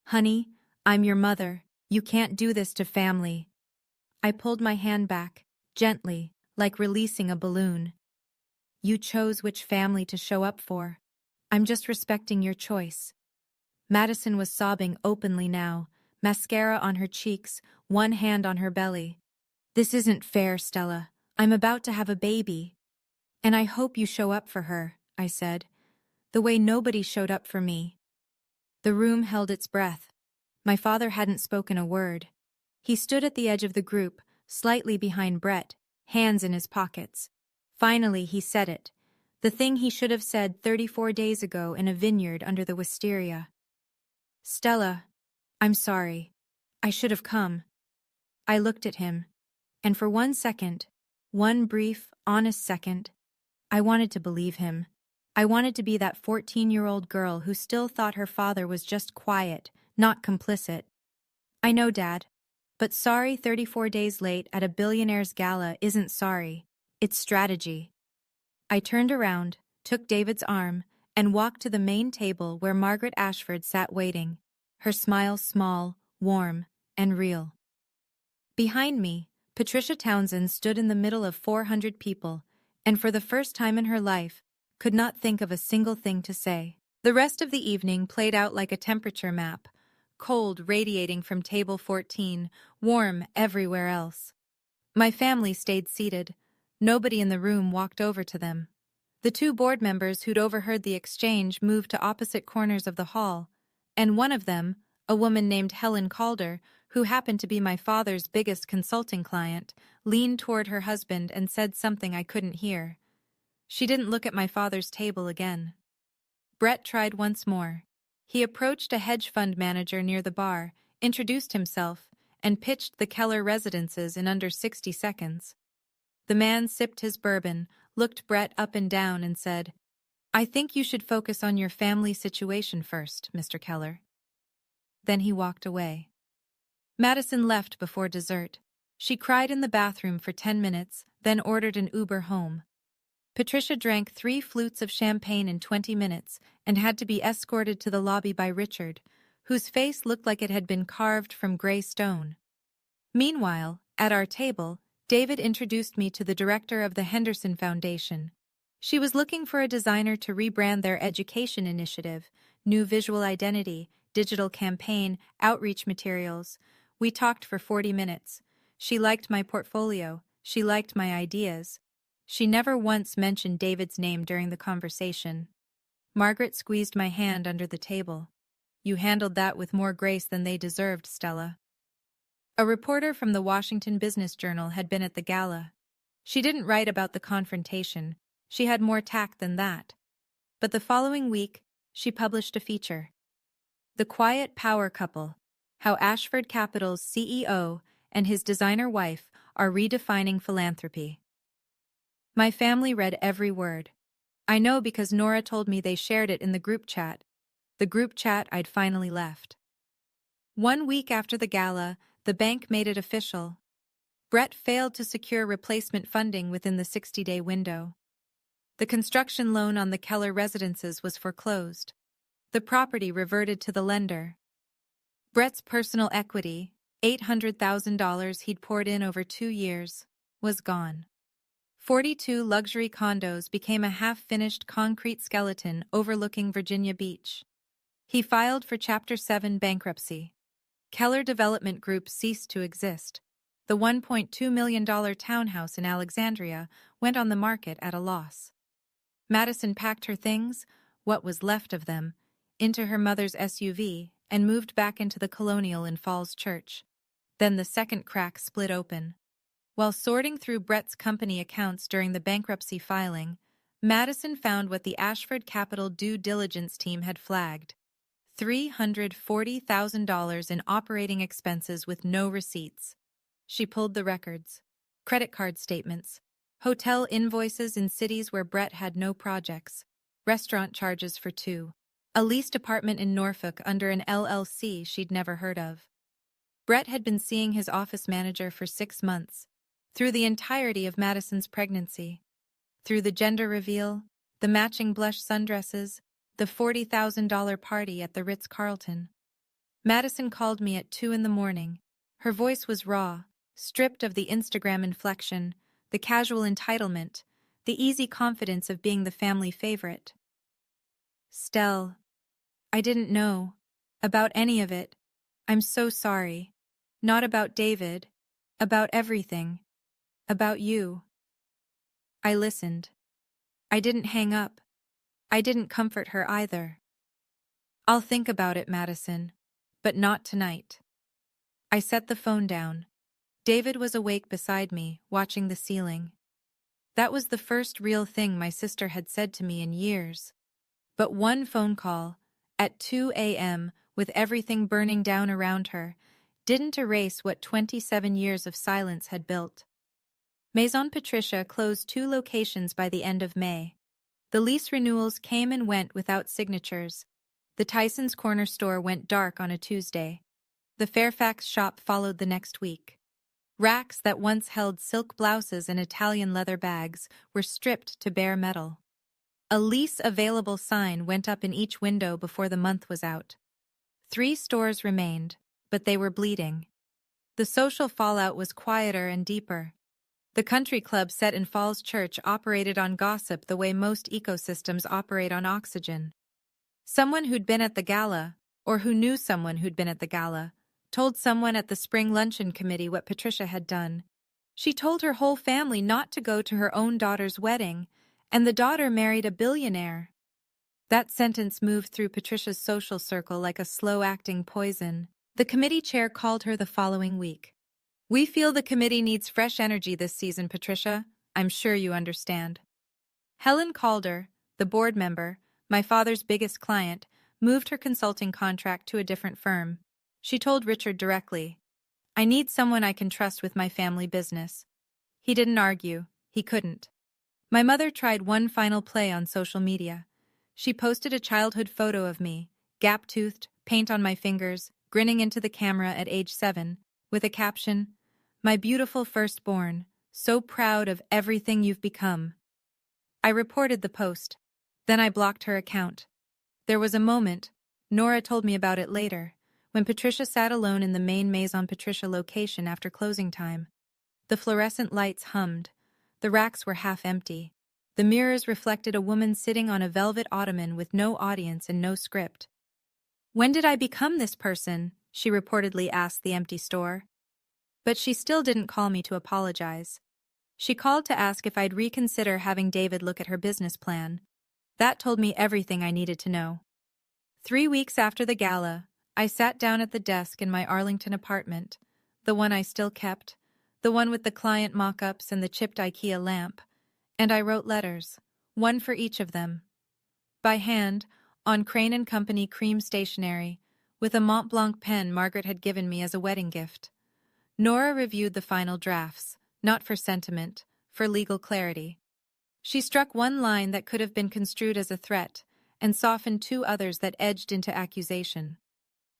Honey, I'm your mother. You can't do this to family. I pulled my hand back, gently, like releasing a balloon. You chose which family to show up for. I'm just respecting your choice. Madison was sobbing openly now, mascara on her cheeks, one hand on her belly. This isn't fair, Stella. I'm about to have a baby. And I hope you show up for her, I said, the way nobody showed up for me. The room held its breath. My father hadn't spoken a word. He stood at the edge of the group, slightly behind Brett, hands in his pockets. Finally, he said it, the thing he should have said 34 days ago in a vineyard under the wisteria. Stella, I'm sorry. I should have come. I looked at him, and for 1 second, one brief, honest second, I wanted to believe him. I wanted to be that 14-year-old girl who still thought her father was just quiet, not complicit. I know, Dad, but sorry 34 days late at a billionaire's gala isn't sorry. It's strategy. I turned around, took David's arm, and walked to the main table where Margaret Ashford sat waiting, her smile small, warm, and real. Behind me, Patricia Townsend stood in the middle of 400 people, and for the first time in her life, could not think of a single thing to say. The rest of the evening played out like a temperature map, cold radiating from table 14, warm everywhere else. My family stayed seated. Nobody in the room walked over to them. The 2 board members who'd overheard the exchange moved to opposite corners of the hall, and one of them, a woman named Helen Calder, who happened to be my father's biggest consulting client, leaned toward her husband and said something I couldn't hear. She didn't look at my father's table again. Brett tried once more. He approached a hedge fund manager near the bar, introduced himself, and pitched the Keller residences in under 60 seconds. The man sipped his bourbon, looked Brett up and down, and said, I think you should focus on your family situation first, Mr. Keller. Then he walked away. Madison left before dessert. She cried in the bathroom for 10 minutes, then ordered an Uber home. Patricia drank 3 flutes of champagne in 20 minutes and had to be escorted to the lobby by Richard, whose face looked like it had been carved from gray stone. Meanwhile, at our table, David introduced me to the director of the Henderson Foundation. She was looking for a designer to rebrand their education initiative, new visual identity, digital campaign, outreach materials. We talked for 40 minutes. She liked my portfolio. She liked my ideas. She never once mentioned David's name during the conversation. Margaret squeezed my hand under the table. You handled that with more grace than they deserved, Stella. A reporter from the Washington Business Journal had been at the gala. She didn't write about the confrontation. She had more tact than that. But the following week, she published a feature. The Quiet Power Couple: How Ashford Capital's CEO and his designer wife are redefining philanthropy. My family read every word. I know because Nora told me they shared it in the group chat I'd finally left. 1 week after the gala, the bank made it official. Brett failed to secure replacement funding within the 60-day window. The construction loan on the Keller residences was foreclosed. The property reverted to the lender. Brett's personal equity, $800,000 he'd poured in over 2 years, was gone. 42 luxury condos became a half-finished concrete skeleton overlooking Virginia Beach. He filed for Chapter 7 bankruptcy. Keller Development Group ceased to exist. The $1.2 million townhouse in Alexandria went on the market at a loss. Madison packed her things, what was left of them, into her mother's SUV and moved back into the Colonial in Falls Church. Then the second crack split open. While sorting through Brett's company accounts during the bankruptcy filing, Madison found what the Ashford Capital due diligence team had flagged: $340,000 in operating expenses with no receipts. She pulled the records: credit card statements, hotel invoices in cities where Brett had no projects, restaurant charges for 2, a leased apartment in Norfolk under an LLC she'd never heard of. Brett had been seeing his office manager for 6 months, through the entirety of Madison's pregnancy, through the gender reveal, the matching blush sundresses, the $40,000 party at the Ritz-Carlton. Madison called me at 2 in the morning. Her voice was raw, stripped of the Instagram inflection, the casual entitlement, the easy confidence of being the family favorite. Stell, I didn't know about any of it. I'm so sorry. Not about David, about everything. About you. I listened. I didn't hang up. I didn't comfort her either. I'll think about it, Madison, but not tonight. I set the phone down. David was awake beside me, watching the ceiling. That was the first real thing my sister had said to me in years. But one phone call, at 2 a.m., with everything burning down around her, didn't erase what 27 years of silence had built. Maison Patricia closed 2 locations by the end of May. The lease renewals came and went without signatures. The Tyson's Corner store went dark on a Tuesday. The Fairfax shop followed the next week. Racks that once held silk blouses and Italian leather bags were stripped to bare metal. A lease available sign went up in each window before the month was out. 3 stores remained, but they were bleeding. The social fallout was quieter and deeper. The country club set in Falls Church operated on gossip the way most ecosystems operate on oxygen. Someone who'd been at the gala, or who knew someone who'd been at the gala, told someone at the spring luncheon committee what Patricia had done. She told her whole family not to go to her own daughter's wedding, and the daughter married a billionaire. That sentence moved through Patricia's social circle like a slow-acting poison. The committee chair called her the following week. We feel the committee needs fresh energy this season, Patricia. I'm sure you understand. Helen Calder, the board member, my father's biggest client, moved her consulting contract to a different firm. She told Richard directly, I need someone I can trust with my family business. He didn't argue. He couldn't. My mother tried one final play on social media. She posted a childhood photo of me, gap-toothed, paint on my fingers, grinning into the camera at age 7, with a caption, "My beautiful firstborn, so proud of everything you've become." I reported the post. Then I blocked her account. There was a moment, Nora told me about it later, when Patricia sat alone in the main Maison Patricia location after closing time. The fluorescent lights hummed. The racks were half empty. The mirrors reflected a woman sitting on a velvet ottoman with no audience and no script. "When did I become this person?" she reportedly asked the empty store. But she still didn't call me to apologize. She called to ask if I'd reconsider having David look at her business plan. That told me everything I needed to know. 3 weeks after the gala, I sat down at the desk in my Arlington apartment, the one I still kept, the one with the client mock-ups and the chipped IKEA lamp, and I wrote letters, one for each of them. By hand, on Crane & Company cream stationery, with a Mont Blanc pen Margaret had given me as a wedding gift. Nora reviewed the final drafts, not for sentiment, for legal clarity. She struck one line that could have been construed as a threat, and softened two others that edged into accusation.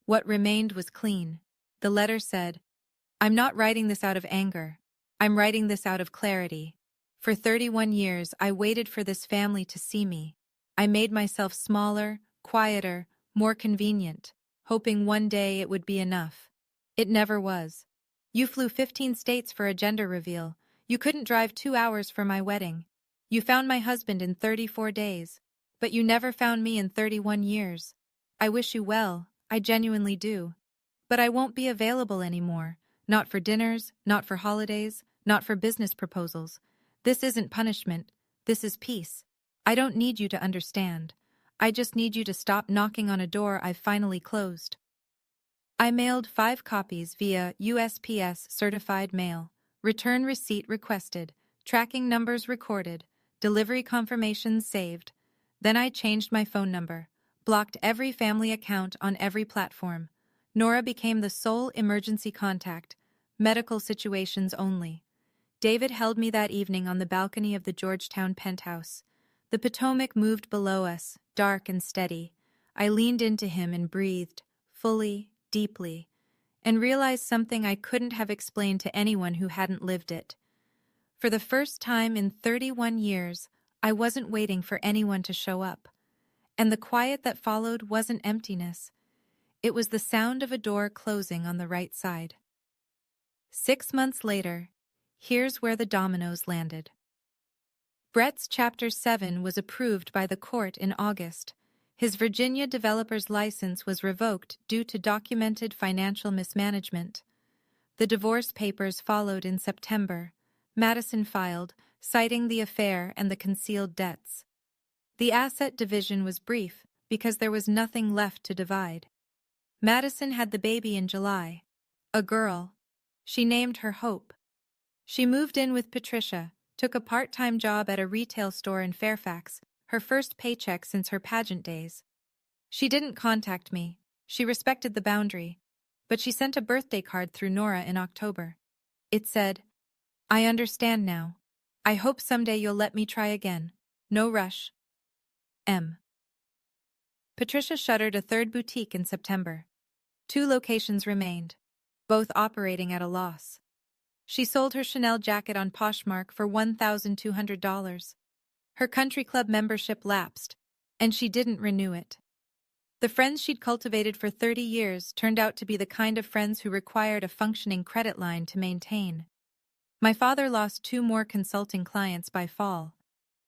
What remained was clean. The letter said, "I'm not writing this out of anger. I'm writing this out of clarity. For 31 years, I waited for this family to see me. I made myself smaller, quieter, more convenient, hoping one day it would be enough. It never was. You flew 15 states for a gender reveal. You couldn't drive 2 hours for my wedding. You found my husband in 34 days. But you never found me in 31 years. I wish you well, I genuinely do. But I won't be available anymore. Not for dinners, not for holidays, not for business proposals. This isn't punishment. This is peace. I don't need you to understand. I just need you to stop knocking on a door I've finally closed." I mailed 5 copies via USPS certified mail. Return receipt requested. Tracking numbers recorded. Delivery confirmations saved. Then I changed my phone number. Blocked every family account on every platform. Nora became the sole emergency contact. Medical situations only. David held me that evening on the balcony of the Georgetown penthouse. The Potomac moved below us, dark and steady. I leaned into him and breathed, fully, deeply, and realized something I couldn't have explained to anyone who hadn't lived it. For the first time in 31 years, I wasn't waiting for anyone to show up. And the quiet that followed wasn't emptiness. It was the sound of a door closing on the right side. 6 months later, here's where the dominoes landed. Brett's Chapter 7 was approved by the court in August. His Virginia developer's license was revoked due to documented financial mismanagement. The divorce papers followed in September. Madison filed, citing the affair and the concealed debts. The asset division was brief because there was nothing left to divide. Madison had the baby in July. A girl. She named her Hope. She moved in with Patricia, took a part-time job at a retail store in Fairfax, her first paycheck since her pageant days. She didn't contact me. She respected the boundary. But she sent a birthday card through Nora in October. It said, "I understand now. I hope someday you'll let me try again. No rush. M." Patricia shuttered a third boutique in September. 2 locations remained, both operating at a loss. She sold her Chanel jacket on Poshmark for $1,200. Her country club membership lapsed, and she didn't renew it. The friends she'd cultivated for 30 years turned out to be the kind of friends who required a functioning credit line to maintain. My father lost 2 more consulting clients by fall.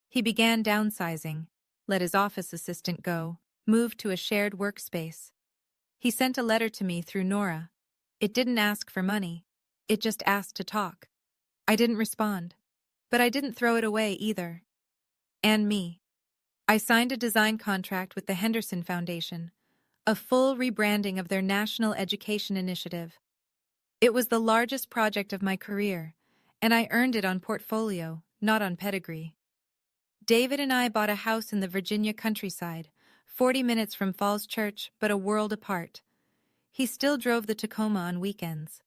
He began downsizing, let his office assistant go, moved to a shared workspace. He sent a letter to me through Nora. It didn't ask for money. It just asked to talk. I didn't respond. But I didn't throw it away either. And me. I signed a design contract with the Henderson Foundation, a full rebranding of their national education initiative. It was the largest project of my career, and I earned it on portfolio, not on pedigree. David and I bought a house in the Virginia countryside, 40 minutes from Falls Church, but a world apart. He still drove the Tacoma on weekends.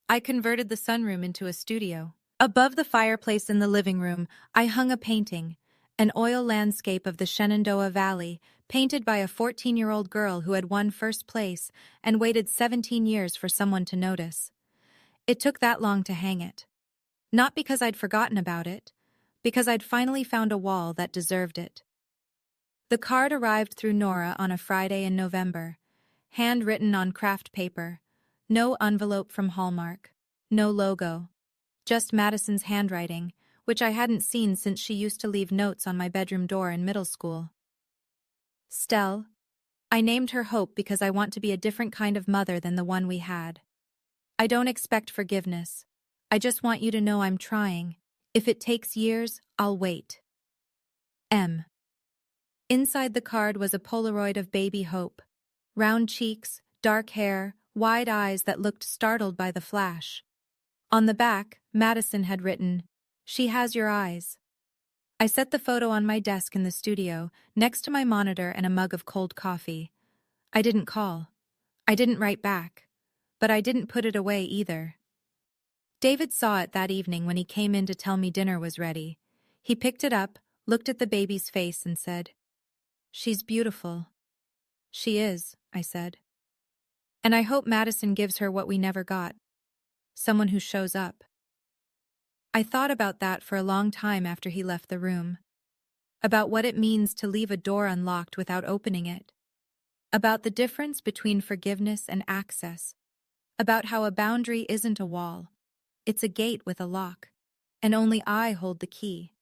I converted the sunroom into a studio. Above the fireplace in the living room, I hung a painting, an oil landscape of the Shenandoah Valley, painted by a 14-year-old girl who had won first place and waited 17 years for someone to notice. It took that long to hang it. Not because I'd forgotten about it, because I'd finally found a wall that deserved it. The card arrived through Nora on a Friday in November, handwritten on craft paper, no envelope from Hallmark, no logo, just Madison's handwriting, which I hadn't seen since she used to leave notes on my bedroom door in middle school. Stell. I named her Hope because I want to be a different kind of mother than the one we had. I don't expect forgiveness. I just want you to know I'm trying. If it takes years, I'll wait. M. Inside the card was a Polaroid of baby Hope. Round cheeks, dark hair, wide eyes that looked startled by the flash. On the back, Madison had written, "She has your eyes." I set the photo on my desk in the studio, next to my monitor and a mug of cold coffee. I didn't call. I didn't write back. But I didn't put it away either. David saw it that evening when he came in to tell me dinner was ready. He picked it up, looked at the baby's face and said, "She's beautiful." "She is," I said. "And I hope Madison gives her what we never got. Someone who shows up." I thought about that for a long time after he left the room. About what it means to leave a door unlocked without opening it. About the difference between forgiveness and access. About how a boundary isn't a wall. It's a gate with a lock. And only I hold the key.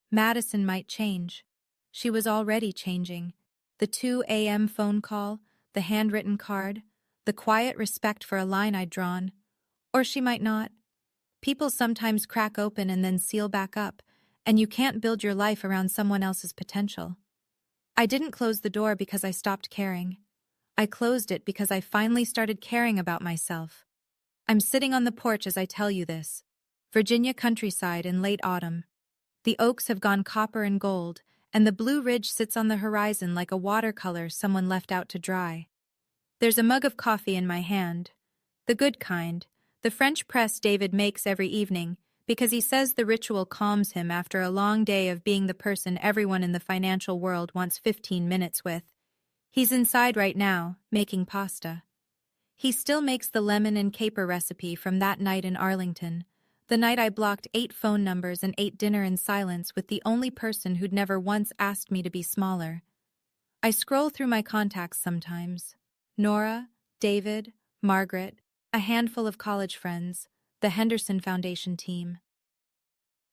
Madison might change. She was already changing. The 2 a.m. phone call, the handwritten card, the quiet respect for a line I'd drawn. Or she might not. People sometimes crack open and then seal back up, and you can't build your life around someone else's potential. I didn't close the door because I stopped caring. I closed it because I finally started caring about myself. I'm sitting on the porch as I tell you this. Virginia countryside in late autumn. The oaks have gone copper and gold, and the Blue Ridge sits on the horizon like a watercolor someone left out to dry. There's a mug of coffee in my hand. The good kind. The French press David makes every evening, because he says the ritual calms him after a long day of being the person everyone in the financial world wants 15 minutes with. He's inside right now, making pasta. He still makes the lemon and caper recipe from that night in Arlington, the night I blocked 8 phone numbers and ate dinner in silence with the only person who'd never once asked me to be smaller. I scroll through my contacts sometimes. Nora, David, Margaret, a handful of college friends, the Henderson Foundation team.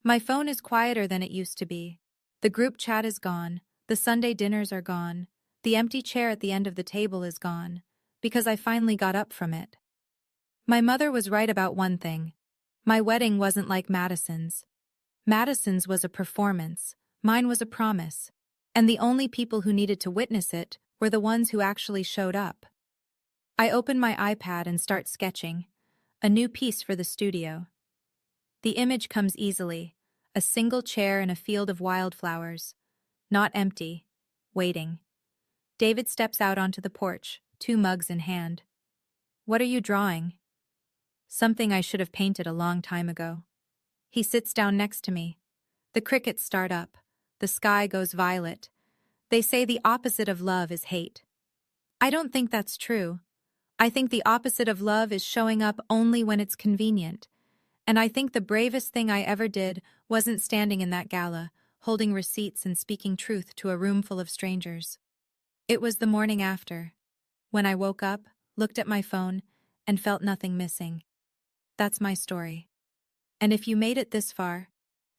My phone is quieter than it used to be. The group chat is gone, the Sunday dinners are gone, the empty chair at the end of the table is gone, because I finally got up from it. My mother was right about one thing. My wedding wasn't like Madison's. Madison's was a performance, mine was a promise, and the only people who needed to witness it were the ones who actually showed up. I open my iPad and start sketching, a new piece for the studio. The image comes easily, a single chair in a field of wildflowers, not empty, waiting. David steps out onto the porch, 2 mugs in hand. "What are you drawing?" Something I should have painted a long time ago. He sits down next to me. The crickets start up. The sky goes violet. They say the opposite of love is hate. I don't think that's true. I think the opposite of love is showing up only when it's convenient. And I think the bravest thing I ever did wasn't standing in that gala, holding receipts and speaking truth to a room full of strangers. It was the morning after, when I woke up, looked at my phone, and felt nothing missing. That's my story. And if you made it this far,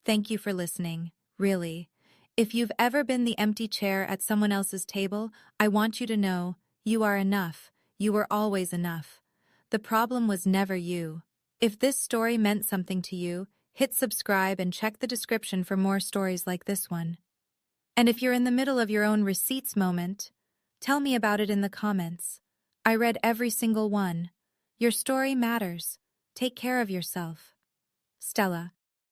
thank you for listening, really. If you've ever been the empty chair at someone else's table, I want you to know, you are enough. You were always enough. The problem was never you. If this story meant something to you, hit subscribe and check the description for more stories like this one. And if you're in the middle of your own receipts moment, tell me about it in the comments. I read every single one. Your story matters. Take care of yourself. Stella.